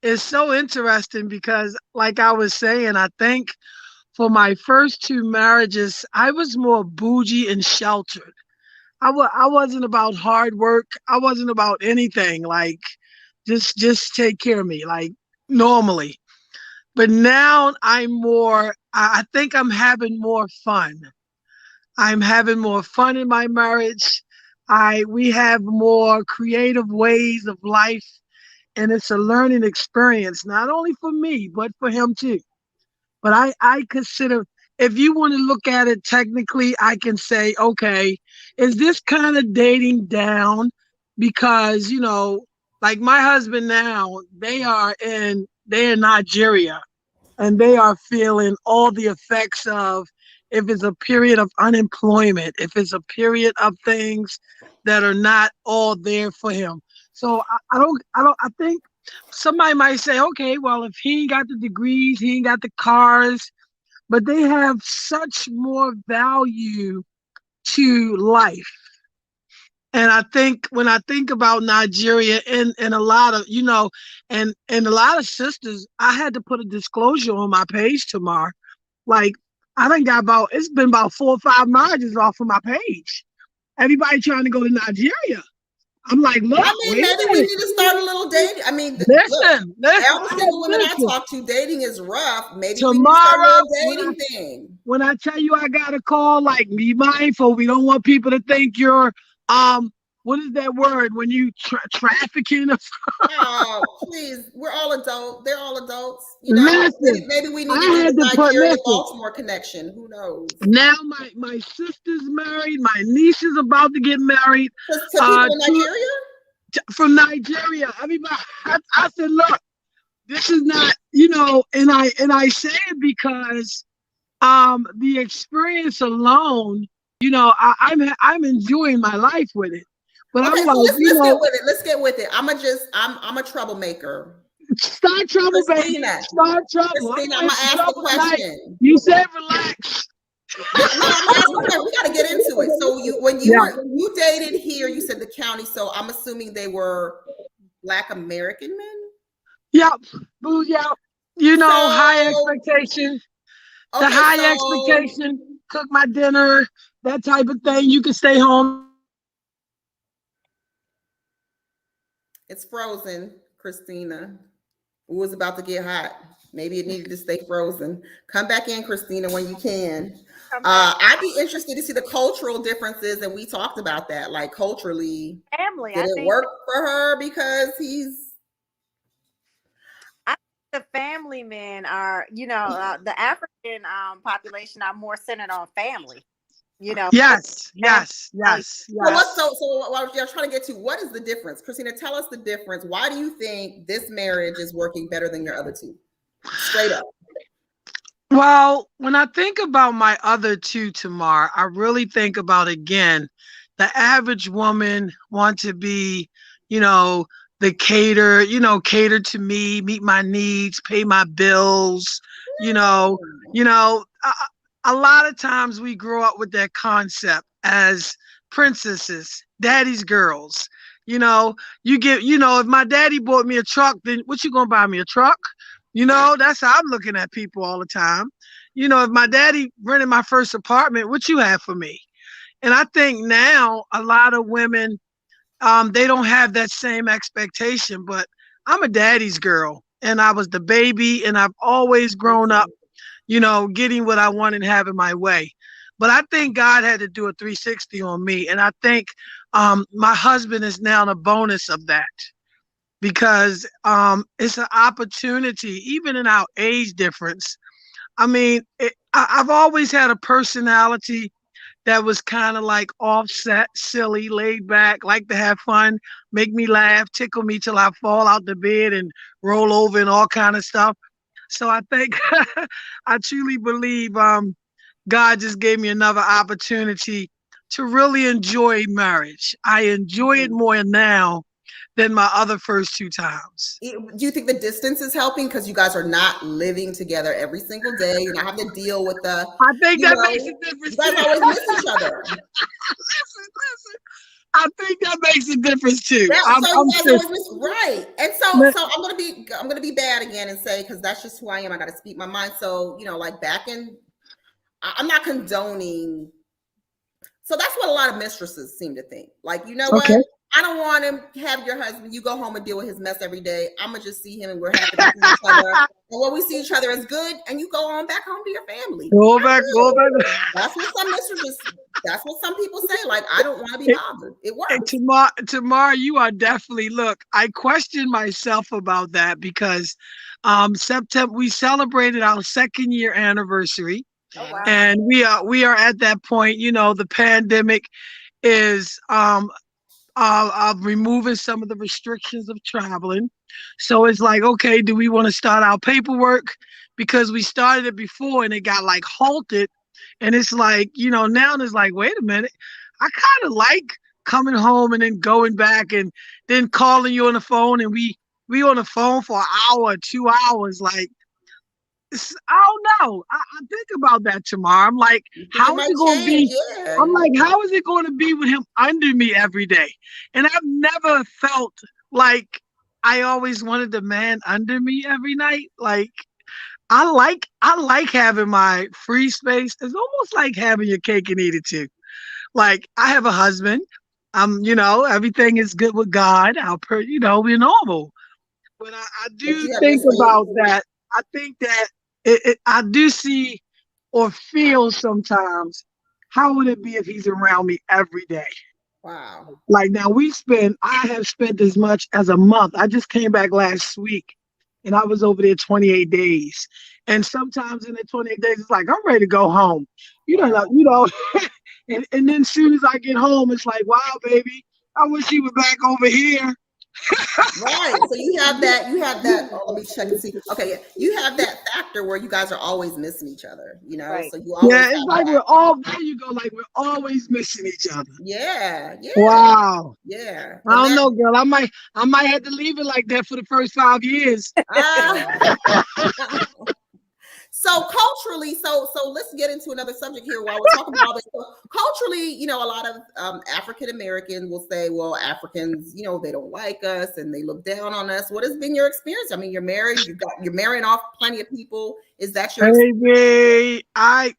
it's so interesting because, like I was saying, I think for my first two marriages, I was more bougie and sheltered. I wasn't about hard work. I wasn't about anything. Like, just take care of me, like normally. But now I'm more. I think I'm having more fun. I'm having more fun in my marriage. I We have more creative ways of life, and it's a learning experience not only for me but for him too. But I consider, if you want to look at it technically, I can say, okay, is this kind of dating down? Because, like my husband now, they're in Nigeria, and they are feeling all the effects of, if it's a period of unemployment, if it's a period of things that are not all there for him. So I think somebody might say, okay, well, if he ain't got the degrees, he ain't got the cars, but they have such more value to life. And I think when I think about Nigeria, and a lot of, and a lot of sisters, I had to put a disclosure on my page tomorrow. Like, I done got it's been about 4 or 5 marriages off of my page. Everybody trying to go to Nigeria. I'm like, look, I mean, maybe we need to start a little dating. I mean, listen, all the single women I talk to, dating is rough. Maybe we need to tomorrow, start a little dating thing. When I tell you I got a call, like, be mindful. We don't want people to think you're, what is that word when you trafficking? Oh, please. We're all adults. They're all adults. Listen, maybe we need to do the Nigeria-Baltimore connection. Who knows? Now my sister's married. My niece is about to get married. To people in Nigeria? From Nigeria. Everybody, I said, look, this is not, and I say it because the experience alone, I'm enjoying my life with it. But okay, I'm so like, let's get with it. Let's get with it. I'm a troublemaker. Start trouble, baby. Start trouble. Christina, I'm gonna ask the question. You said relax. No, we got to get into it. So when you dated here, you said the county. So I'm assuming they were Black American men. Yep. Yep. High expectation. Okay, the high expectation. Cook my dinner. That type of thing. You can stay home. It's frozen, Christina. It was about to get hot. Maybe it needed to stay frozen. Come back in, Christina, when you can. I'd be interested to see the cultural differences, and we talked about that. Like, culturally, family. Did it work for her because he's? I think the family men are, the African population are more centered on family. Yes. So what you're trying to get to, what is the difference? Christina, tell us the difference. Why do you think this marriage is working better than your other two? Straight up. Well, when I think about my other two, Tamar, I really think about, again, the average woman want to be, the cater to me, meet my needs, pay my bills, a lot of times we grow up with that concept as princesses, daddy's girls. If my daddy bought me a truck, then what, you gonna buy me a truck? That's how I'm looking at people all the time. If my daddy rented my first apartment, what you have for me? And I think now a lot of women, they don't have that same expectation, but I'm a daddy's girl, and I was the baby, and I've always grown up, getting what I want and having my way. But I think God had to do a 360 on me. And I think my husband is now a bonus of that, because it's an opportunity, even in our age difference. I mean, I've always had a personality that was kind of like offset, silly, laid back, like to have fun, make me laugh, tickle me till I fall out the bed and roll over and all kind of stuff. So I think I truly believe God just gave me another opportunity to really enjoy marriage. I enjoy it more now than my other first two times. Do you think the distance is helping because you guys are not living together every single day? You don't have to deal with the. I think that makes a difference. You guys always miss each other. Listen. I think that makes a difference too. Yeah, so you I'm guys just, always miss right, and man, so I'm gonna be bad again and say because that's just who I am. I got to speak my mind. So like back in, I'm not condoning. So that's what a lot of mistresses seem to think. Like, you know what? okay. I don't want him to have your husband. You go home and deal with his mess every day. I'm gonna just see him and we're happy to see each other. And when we see each other is good, and you go on back home to your family. Go back. That's what some mistresses. That's what some people say. Like, I don't want to be bothered. It And works. tomorrow, you are definitely, look, I question myself about that because September we celebrated our 2nd year anniversary, Oh Yeah. wow. and we are at that point. The pandemic is of removing some of the restrictions of traveling. So it's like, okay, do we want to start our paperwork? Because we started it before and it got like halted. And it's like, now it's like, wait a minute, I kind of like coming home and then going back and then calling you on the phone, and we on the phone for an hour, 2 hours. Like, I don't know. I think about that tomorrow. I'm like, You think it how is might it going to change? be? Yeah. I'm like, how is it going to be with him under me every day? And I've never felt like I always wanted the man under me every night. Like, I like having my free space. It's almost like having your cake and eat it too. Like, I have a husband. Everything is good with God. We're normal. But I But do you have your think about space. that. I think that I do see or feel sometimes, how would it be if he's around me every day? Wow. Like, now I have spent as much as a month. I just came back last week and I was over there 28 days. And sometimes in the 28 days, it's like, I'm ready to go home. You don't know, Wow. and then as soon as I get home, it's like, wow, baby, I wish you were back over here. Right. So you have that. Oh, let me check and see. Okay, yeah. You have that factor where you guys are always missing each other, Right. So you always Yeah, it's have like that. there you go, like we're always missing each other. Yeah, yeah, Wow. yeah. I And don't that know, girl. I might have to leave it like that for the first 5 years. Yeah. ah so culturally, so let's get into another subject here while we're talking about all this. So culturally, a lot of African Americans will say, well, Africans, they don't like us and they look down on us. What has been your experience? I mean, you're married, you're marrying off plenty of people. Is that your experience? Baby, I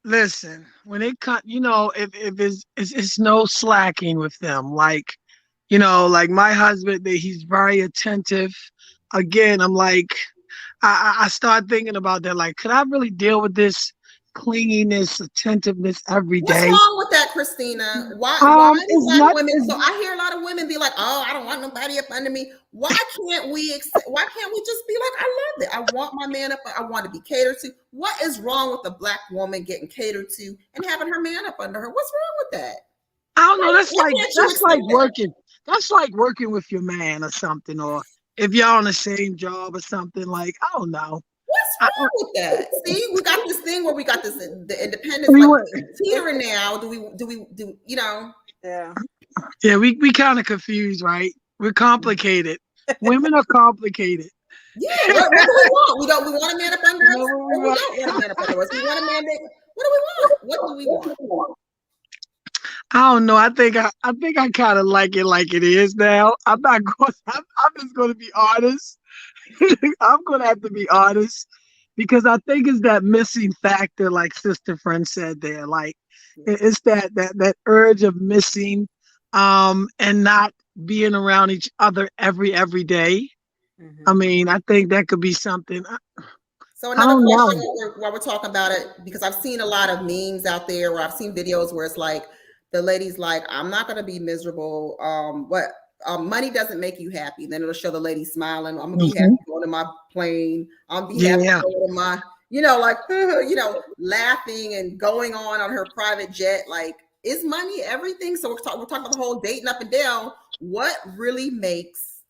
listen. When it comes, if it's no slacking with them. Like, like my husband, that he's very attentive. Again, I'm like, I start thinking about that. Like, could I really deal with this clinginess, attentiveness every What's day? wrong with that, Christina? Why do It's black not. women? It's, So I hear a lot of women be like, "Oh, I don't want nobody up under me." Why can't we just be like, "I love it. I want my man up. I want to be catered to." What is wrong with a black woman getting catered to and having her man up under her? What's wrong with that? I don't know. That's Why like can't you that's accept like that? working. That's like working with your man or something, or if y'all on the same job or something. Like, I don't know. What's I, wrong with that? See, we got this thing where we got this the independence. we Like were, teetering now. Do we? Yeah. yeah, we kind of confused, right? We're complicated. Women are complicated. Yeah, what do we want? We want a man up under us, You know or we what don't want a we man up under us. We want a man that. What do we want? What do we want? want? I don't know. I think I kind of like it is now. I'm not going. I'm just going to be honest. I'm going to have to be honest because I think it's that missing factor, like Sister Friend said there. Like, Yes. it's that urge of missing, and not being around each other every day. I Hmm. mean, I think that could be something. So I another don't question know. while we're talking about it, because I've seen a lot of memes out there, where I've seen videos where it's like the lady's like, "I'm not gonna be miserable. What money doesn't make you happy." Then it'll show the lady smiling. I'm gonna be happy Hmm. going to my plane. I'll be happy Yeah, going to my, like, laughing and going on her private jet. Like, is money everything? So we're talking about the whole dating up and down. What really makes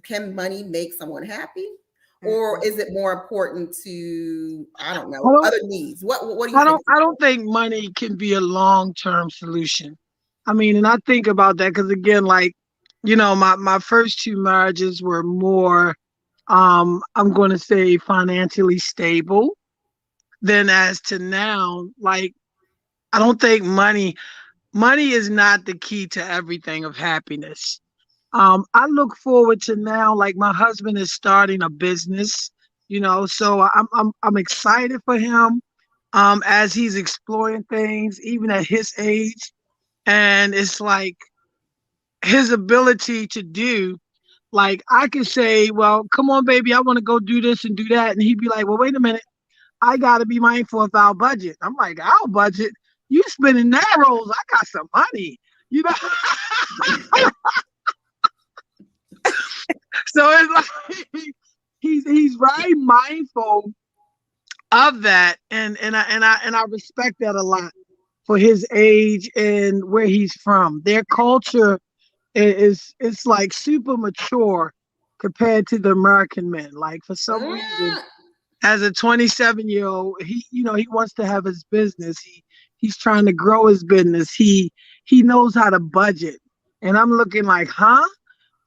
can money make someone happy? Or Hmm. is it more important to, I don't I know, don't. other needs? What do you I think? don't. I don't think money can be a long-term solution. I mean, and I think about that because, again, like, my first two marriages were more, I'm going to say, financially stable. Than as to now, like, I don't think money. money is not the key to everything of happiness. I look forward to now, like my husband is starting a business, so I'm excited for him, as he's exploring things, even at his age. And it's like his ability to do, like I could say, well, come on, baby, I want to go do this and do that. And he'd be like, well, wait a minute, I got to be mindful of our budget. I'm like, our budget? You spending narrows. I got some money, you know? So it's like he's very mindful of that, and I respect that a lot for his age and where he's from. Their culture is it's like super mature compared to the American men. Like for some reason, as a 27-year-old, he wants to have his business. He's trying to grow his business. He knows how to budget, and I'm looking like, huh?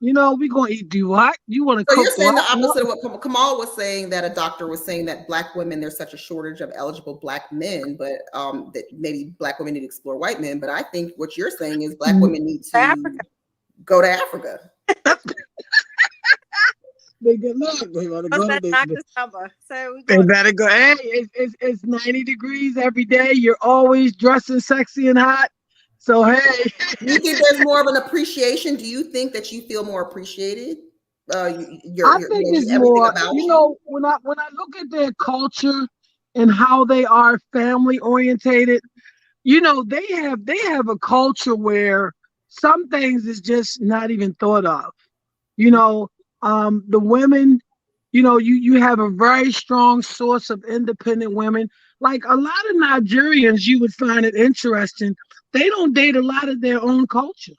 We gonna do what? You want to So cook you're saying the what? opposite of what Kamal was saying, that a doctor was saying that Black women, there's such a shortage of eligible Black men, but that maybe Black women need to explore white men. But I think what you're saying is Black women need to Africa. go to Africa. They good luck. They gotta go. That's Dr. Summer. So They better go. Hey, it's 90 degrees every day. You're always dressing sexy and hot. So hey, Do you think there's more of an appreciation? Do you think that you feel more appreciated? I think it's more. When I look at their culture and how they are family orientated, they have a culture where some things is just not even thought of. The women, you have a very strong source of independent women. Like a lot of Nigerians, you would find it interesting. They don't date a lot of their own culture.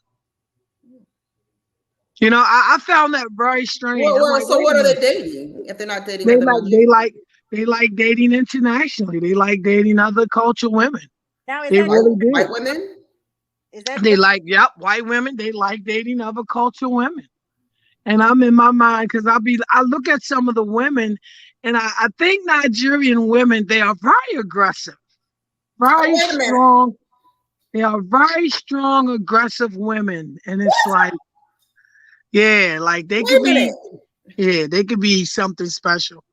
I found that very strange. So what are they dating if they're not dating? They like dating internationally. They like dating other cultural women. Now, is they that really do. White women? White women. They like dating other cultural women. And I'm in my mind because I look at some of the women, and I think Nigerian women, they are very aggressive, very strong. They are very strong, aggressive women, and it's like, yeah, like they could be something special.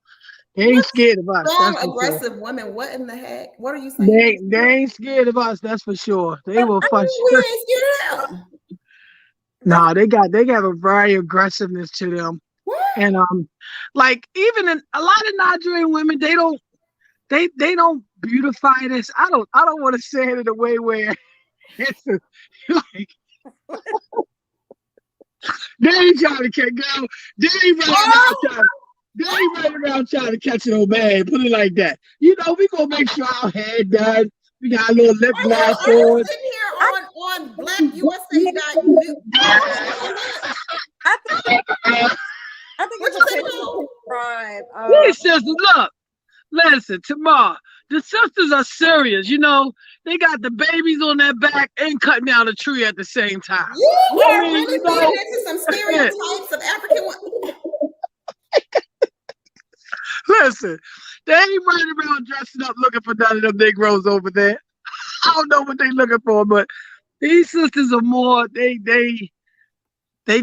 They ain't scared of us. Strong, aggressive women. What in the heck? What are you saying? They ain't scared of us. That's for sure. They will fight. We ain't scared of them. No, they got a very aggressiveness to them. What? And like even in a lot of Nigerian women, they don't beautify this. I don't want to say it in a way where it's like they ain't trying to go. They ain't running around trying to catch an old man. Put it like that. We gonna make sure our head done. We got a little lip gloss on. Are you sitting here on Black USA? I think it's a crime. These sisters, look, listen, Tamara, the sisters are serious. They got the babies on their back and cutting down a tree at the same time. You are really getting into some stereotypes of African women. Listen, they ain't running around dressing up looking for none of them Negroes over there. I don't know what they looking for, but these sisters are more, they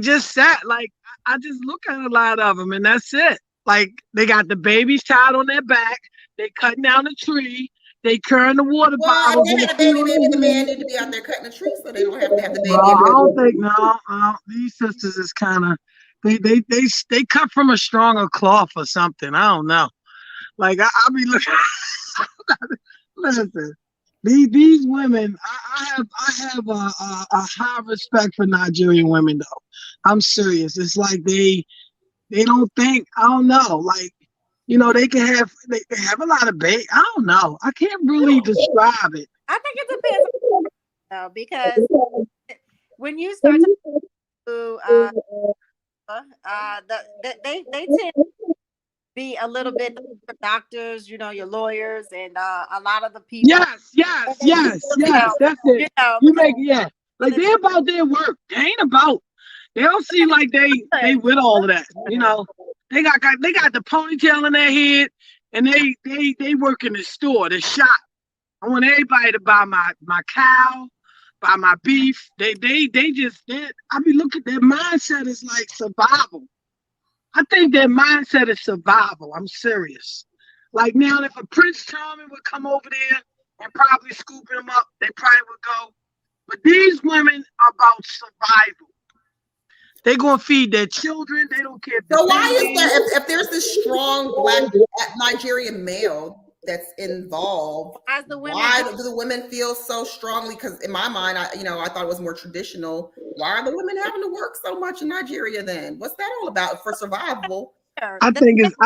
just sat, like, I just look at a lot of them, and that's it. Like, they got the babies tied on their back, they cutting down the tree, they carrying the water bottles. If they had a baby, maybe the man need to be out there cutting the tree so they don't have to have the baby. I don't think, these sisters is kind of, they cut from a stronger cloth or something. I don't know. Like I'll be looking. Listen, these women. I have a high respect for Nigerian women though. I'm serious. It's like they don't think. I don't know. Like they can have they have a lot of bait. I don't know. I can't really describe it. I think it depends though, because when you start to they tend to be a little bit doctors, your lawyers, and a lot of the people. Yes. That's it. Like they're about their work. They ain't about. They don't seem like they with all of that. They got the ponytail in their head, and they work in the store, the shop. I want everybody to buy my cow, by my beef. They just did. I mean, look at their mindset is like survival. I think their mindset is survival. I'm serious. Like now, if a Prince Charming would come over there and probably scoop him up, they probably would go. But these women are about survival. They're gonna feed their children. They don't care. So why is that? If there's this strong Black Nigerian male that's involved, As the women, why do the women feel so strongly? Because in my mind, I thought it was more traditional. Why are the women having to work so much in Nigeria then? What's that all about for survival? I think it's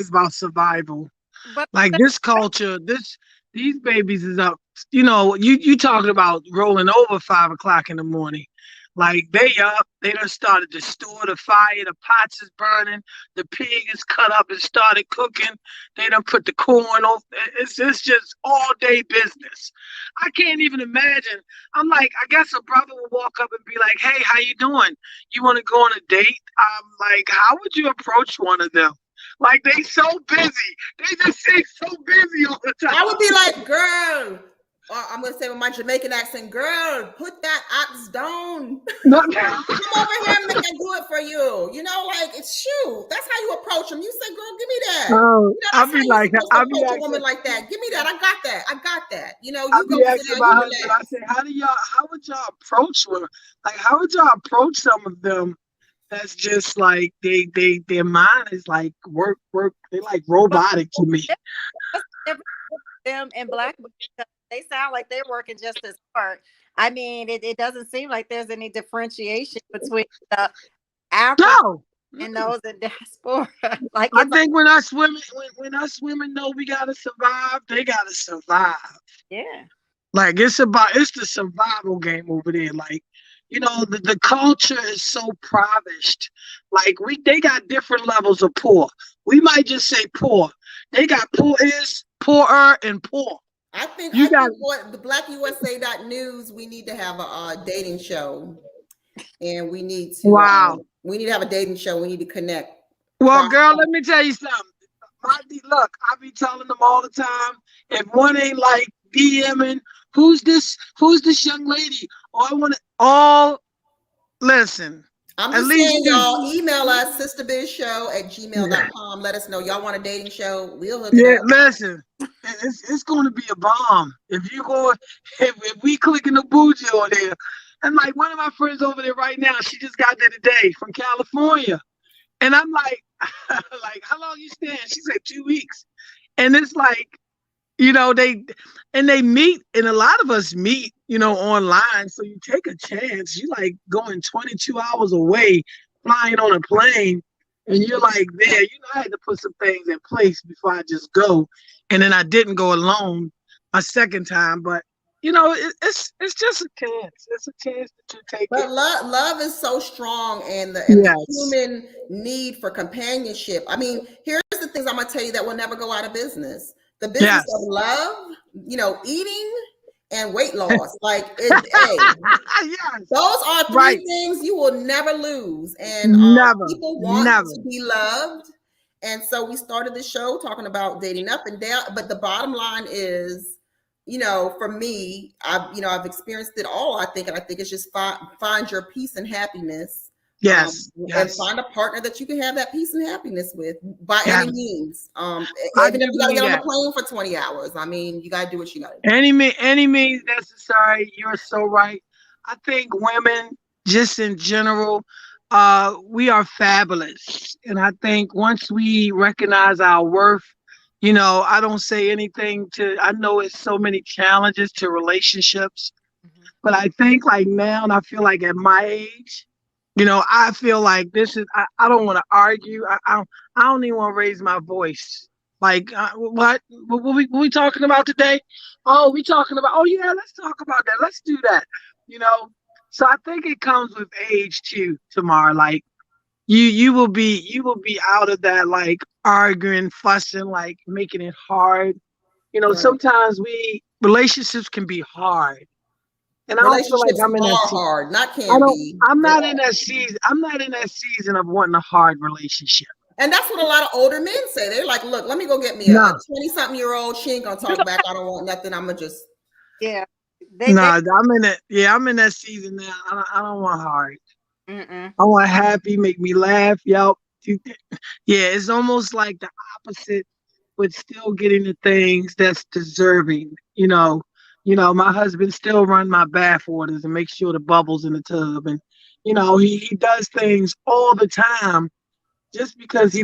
about survival. but Like this culture, these babies is up. You talking about rolling over 5 o'clock in the morning. Like they up, they done started to store the fire, the pots is burning, the pig is cut up and started cooking. They done put the corn over. It's just all day business. I can't even imagine. I'm like, I guess a brother will walk up and be like, "Hey, how you doing? You want to go on a date?" I'm like, how would you approach one of them? Like they so busy. They just seem so busy all the time. I would be like, girl, or I'm gonna say with my Jamaican accent, girl, put that ox down. Come over here and make me do it for you. Like it's shoot. That's how you approach them. You say, girl, give me that. I'll be like, I'll be a woman like that. Give me that. I got that. You I'll go be sit asking down, my you husband, relax. I say, how would y'all approach women? Like, how would y'all approach some of them? That's just like their mind is like work. They like robotic to me. them and Black, they sound like they're working just as hard. I mean, it doesn't seem like there's any differentiation between the African No, and those in diaspora. Like I think when us women know we gotta survive, they gotta survive. yeah. Like it's the survival game over there. Like, the culture is so impoverished. Like they got different levels of poor. We might just say poor. They got poorer, and poor. I think what the BlackUSA.news, we need to have a dating show, and we need to have a dating show. We need to connect. Well, girl, let me tell you something. Look, I be telling them all the time. If one ain't like DMing, who's this young lady? Oh, I want to all listen. I'm just saying, y'all, email us, sistabizshow@gmail.com. Let us know. Y'all want a dating show? We'll hook it up. Listen, it's going to be a bomb. If we clicking the bougie on there. And like one of my friends over there right now, she just got there today from California. And I'm like, how long you staying? She said 2 weeks. And it's like, they meet, and a lot of us meet, online. So you take a chance. You like going 22 hours away, flying on a plane, and you're like there. I had to put some things in place before I just go. And then I didn't go alone a second time, but it's just a chance. It's a chance that you take. But love is so strong, and the human need for companionship. I mean, here's the things I'm gonna tell you that will never go out of business. The business of love, eating and weight loss. Like, those are three things you will never lose. And people want to be loved. And so we started the show talking about dating up and down. But the bottom line is, for me, I've experienced it all, I think. And I think it's just find your peace and happiness. Yes. And find a partner that you can have that peace and happiness with by any means. Even if you gotta get on the plane for 20 hours. I mean, you gotta do what you gotta do. Any means necessary. You're so right. I think women, just in general, we are fabulous. And I think once we recognize our worth, I don't say anything I know it's so many challenges to relationships, but I think like now, and I feel like at my age, I feel like this is, I don't want to argue. I don't even want to raise my voice. Like, what we talking about today? Oh, let's talk about that. Let's do that. So I think it comes with age too, Tamara. Like you will be out of that, like arguing, fussing, like making it hard. Sometimes relationships can be hard. And I don't feel like I'm in that hard, not can be. I'm not in that season. I'm not in that season of wanting a hard relationship. And that's what a lot of older men say. They're like, look, let me go get me a 20-something-year-old. She ain't gonna talk back. I don't want nothing. I'm gonna just They Nah, I'm in it. Yeah, I'm in that season now. I don't want hard. mm-mm. I want happy, make me laugh. Yup. Yeah, it's almost like the opposite, but still getting the things that's deserving. My husband still run my bath waters and make sure the bubbles in the tub, and he does things all the time just because he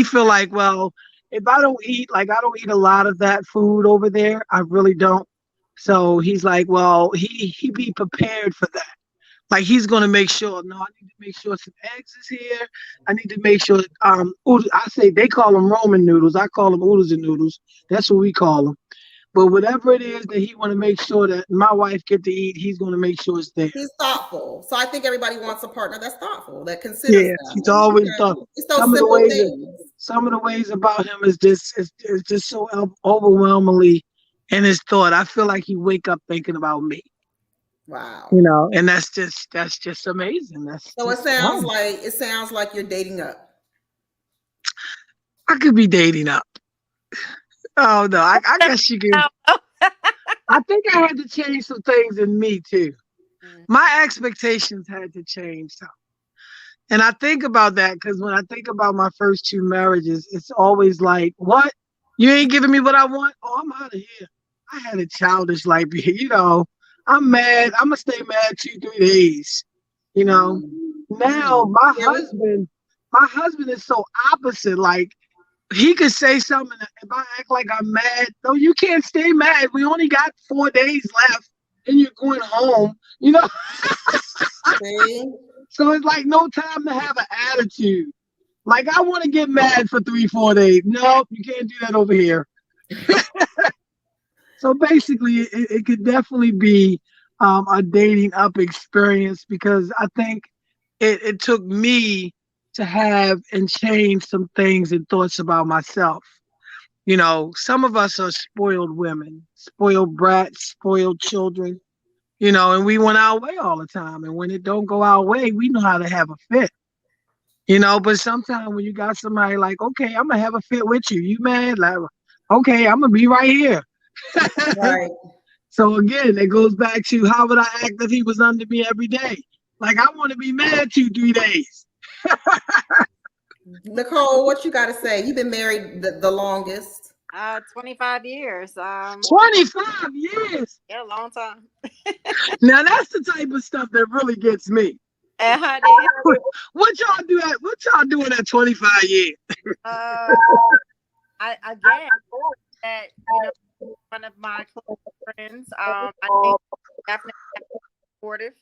feel like, well, if I don't eat, like I don't eat a lot of that food over there, I really don't. So he's like, well, he be prepared for that. Like he's gonna make sure. No, I need to make sure some eggs is here. I need to make sure. I say they call them Roman noodles. I call them oodles and noodles. That's what we call them. But whatever it is that he want to make sure that my wife get to eat, he's gonna make sure it's there. He's thoughtful. So I think everybody wants a partner that's thoughtful, that considers Yeah, them. he's always thought. It's those simple things. Some of the ways about him is just so overwhelmingly in his thought. I feel like he wake up thinking about me. Wow. And that's just amazing. So it sounds like you're dating up. I could be dating up. Oh no, I guess you can. I think I had to change some things in me too. My expectations had to change some. And I think about that because when I think about my first 2 marriages, it's always like, what? You ain't giving me what I want? Oh, I'm out of here. I had a childish life. I'm mad. I'm going to stay mad 2-3 days. Now my husband is so opposite. Like he could say something. If I act like I'm mad, no, you can't stay mad. We only got 4 days left and you're going home, See? So it's like no time to have an attitude. Like I want to get mad for 3-4 days. No, you can't do that over here. So basically, it could definitely be a dating up experience because I think it took me to have and change some things and thoughts about myself. Some of us are spoiled women, spoiled brats, spoiled children. And we went our way all the time. And when it don't go our way, we know how to have a fit. But sometimes when you got somebody like, okay, I'm gonna have a fit with you. You mad? Like, okay, I'm gonna be right here. Right. So again, it goes back to how would I act if he was under me every day? Like I want to be mad 2-3 days. Nicole, what you got to say? You've been married the longest. 25 years. 25 years. Yeah, a long time. Now that's the type of stuff that really gets me. Honey, What y'all doing at 25 years? I again that one of my close friends. I think definitely supportive,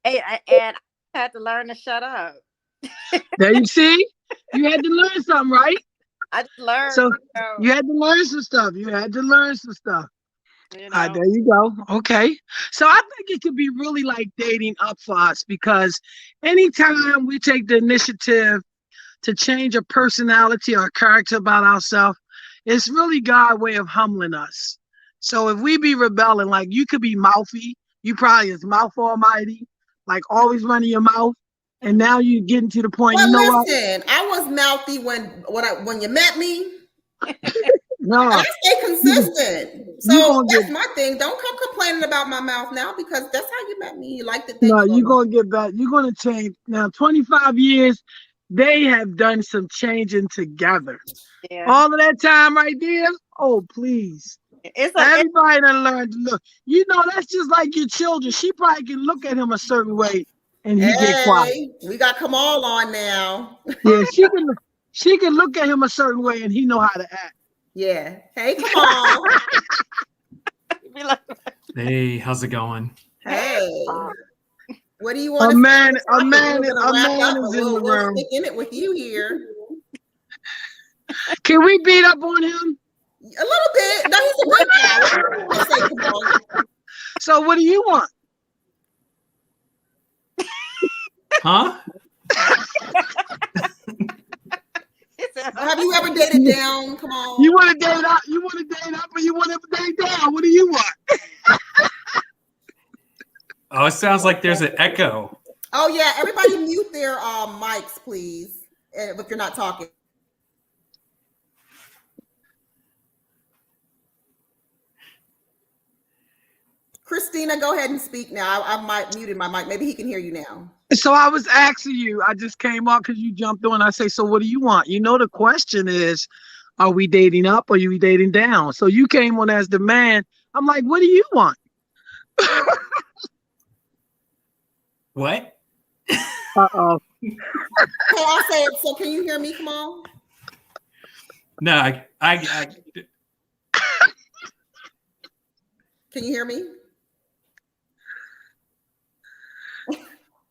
and I had to learn to shut up. There you see, you had to learn something, right? I just learned. So you had to learn some stuff. There you go. Okay. So I think it could be really like dating up for us because anytime we take the initiative to change a personality or a character about ourselves, it's really God's way of humbling us. So if we be rebelling, like you could be mouthy, you probably is mouth almighty, like always running your mouth. And now you're getting to the point, But what? Listen, I was mouthy when you met me. No. And I stay consistent. So that's my thing. Don't come complaining about my mouth now because that's how you met me. You like to think. No, you're going to get back. You're going to change. Now, 25 years, they have done some changing together. Yeah. All of that time right there, oh, please. Everybody done learned to look. That's just like your children. She probably can look at him a certain way and he get quiet. We got Kamal on now. Yeah, she can look at him a certain way and he know how to act. Yeah. Hey, Kamal. Hey, how's it going? Hey. What do you want a man is in the room. Stick in it with you here. Can we beat up on him? A little bit. No, he's a good guy. Let's say Kamal. So what do you want? Huh? Have you ever dated down? Come on. You want to date up? You want to date up, or you want to date down? What do you want? Oh, it sounds like there's an echo. Oh yeah, everybody mute their mics, please, if you're not talking. Christina, go ahead and speak now. I muted my mic. Maybe he can hear you now. So I was asking you, I just came up because you jumped on. I say, so what do you want? You know, the question is, are we dating up or are you dating down? So you came on as the man. I'm like, what do you want? What? Uh-oh. Okay, I'll say it. So can you hear me? Come on. No, I Can you hear me?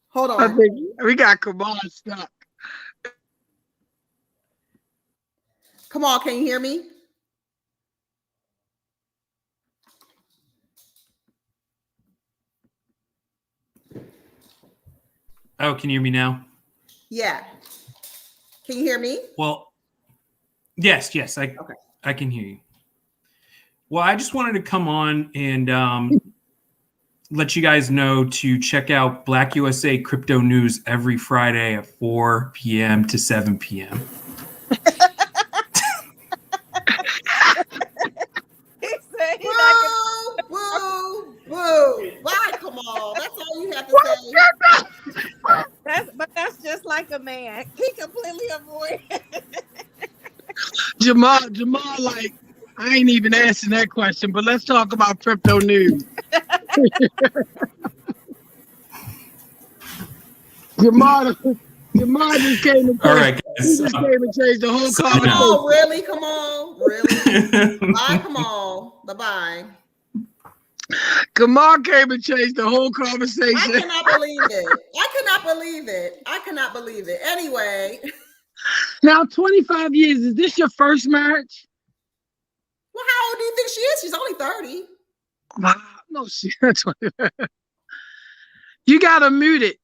Hold I on. think we got Kamal stuck. Come on, can you hear me? Oh, can you hear me now? Yeah. Can you hear me? Well, yes, I can hear you. Well, I just wanted to come on and let you guys know to check out Black USA Crypto News every Friday at 4 p.m. to 7 p.m. Whoa, whoa, whoa. Bye, Kamal. That's all you have to say. That's just like a man. He completely avoided. Jamal, like, I ain't even asking that question, but let's talk about crypto news. Jamal just came and All right, guys. came and changed the whole conversation. Oh, really? Come on. Really? Bye, Kamal. Bye-bye. Kamal came and changed the whole conversation. I cannot believe it. I cannot believe it. Anyway. Now, 25 years, is this your first marriage? Well, how old do you think she is? She's only 30. Wow. No, she's 20. You gotta mute it.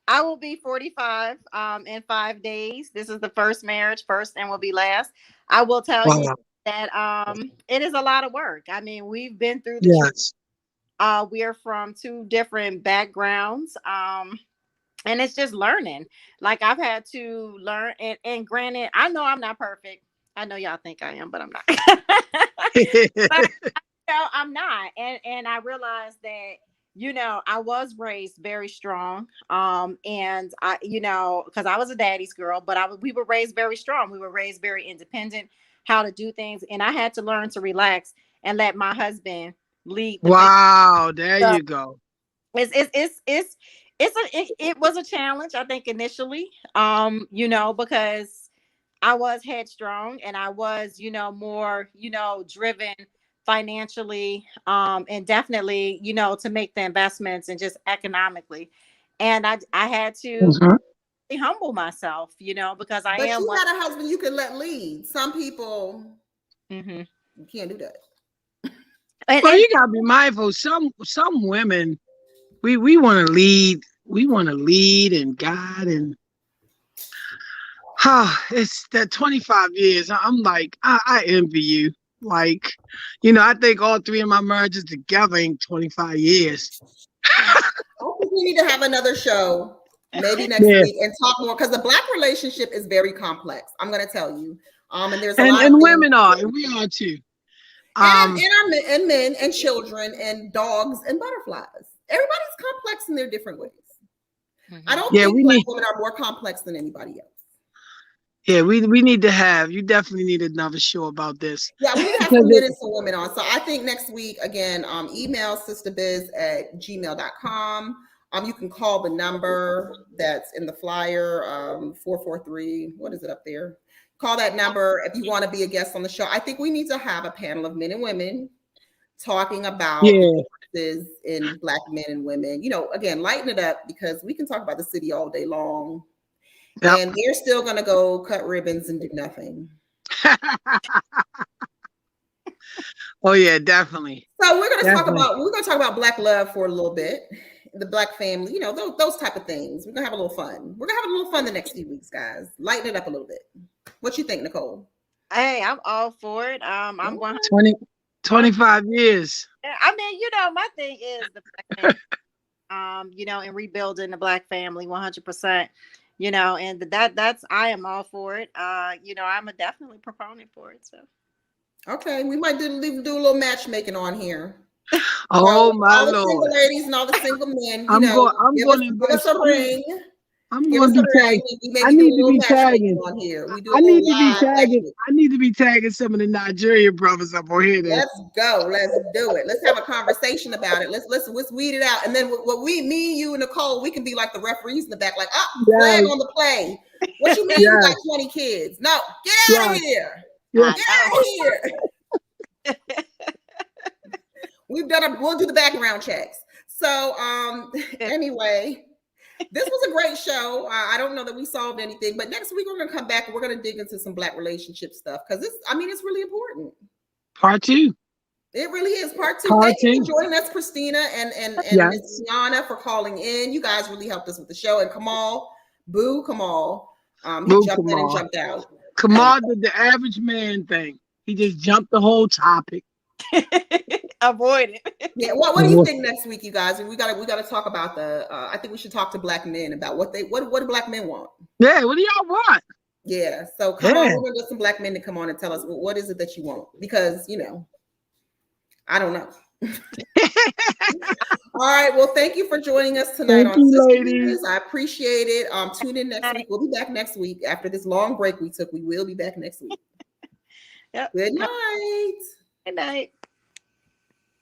I will be 45 in 5 days. This is the first marriage, first and will be last. I will tell you that it is a lot of work. I mean, we've been through the we are from 2 different backgrounds. And it's just learning. Like I've had to learn and granted, I know I'm not perfect. I know y'all think I am, but I'm not. But, I'm not. And I realized that, I was raised very strong. And I, because I was a daddy's girl, but we were raised very strong. We were raised very independent, how to do things. And I had to learn to relax and let my husband lead the Wow, there you go. It was a challenge, I think, initially, because I was headstrong and I was, more, driven financially, and definitely, to make the investments and just economically. And I had to humble myself, because But you had a husband you could let lead. Some people you can't do that. Well, you gotta be mindful. Some women, we want to lead. We want to lead and guide, and it's that 25 years. I'm like, I envy you. Like, I think all 3 of my marriages together ain't 25 years. I think we need to have another show maybe next week and talk more, because the Black relationship is very complex. I'm going to tell you. And there's a lot of women are, and we are too. And men and children and dogs and butterflies. Everybody's complex in their different ways. I don't think Black women are more complex than anybody else. Yeah, we need to have, you definitely need another show about this. Yeah, we need to have some men and some women on. So I think next week, again, email sistabiz@gmail.com. You can call the number that's in the flyer, 443. What is it up there? Call that number if you want to be a guest on the show. I think we need to have a panel of men and women talking about the differences in Black men and women. Again, lighten it up, because we can talk about the city all day long. Yep. And they're still going to go cut ribbons and do nothing. Oh yeah, definitely. So we're going to talk about Black love for a little bit, the Black family, those type of things. We're going to have a little fun. We're going to have a little fun the next few weeks, guys. Lighten it up a little bit. What you think, Nicole? Hey, I'm all for it. I'm 25 years. I mean, my thing is the Black family, and rebuilding the Black family 100%. And that's I am all for it. I'm a definitely proponent for it. So Okay, we might do a little matchmaking on here. Oh So, my all the Lord! single ladies and all the single men, I'm going. give us a ring. I'm Give going us to a be ring. tagged. We I maybe do a need to little be matchmaking tagging. on here. We do a I little need to be live tagging. matchmaking. I need to be tagging some of the Nigerian brothers up on here. Then. Let's go. Let's do it. Let's have a conversation about it. Let's weed it out. And then me, you, and Nicole, we can be like the referees in the back, like, flag Yes. on the play. What you mean you Yes. got 20 kids? No, get out of Yes. here. Yes. Get out of here. We'll do the background checks. So anyway, this was a great show. I don't know that we solved anything, but next week we're gonna come back and we're gonna dig into some Black relationship stuff because it's really important. Part 2. It really is part 2. Part Thank you 2. for joining us, Christina and Yes. Miss Tiana, for calling in. You guys really helped us with the show. And Kamal, Kamal, he jumped in and jumped out. Kamal did the average man thing. He just jumped the whole topic. Avoid it. Yeah. What do you think next week, you guys? We gotta talk about the. I think we should talk to Black men about what do Black men want. Yeah. What do y'all want? Yeah. So come on, we're gonna get some Black men to come on and tell us what is it that you want, because I don't know. All right. Well, thank you for joining us tonight on Sistabiz. I appreciate it. Tune in next week. We'll be back next week after this long break we took. We will be back next week. Yep. Good night. Good night.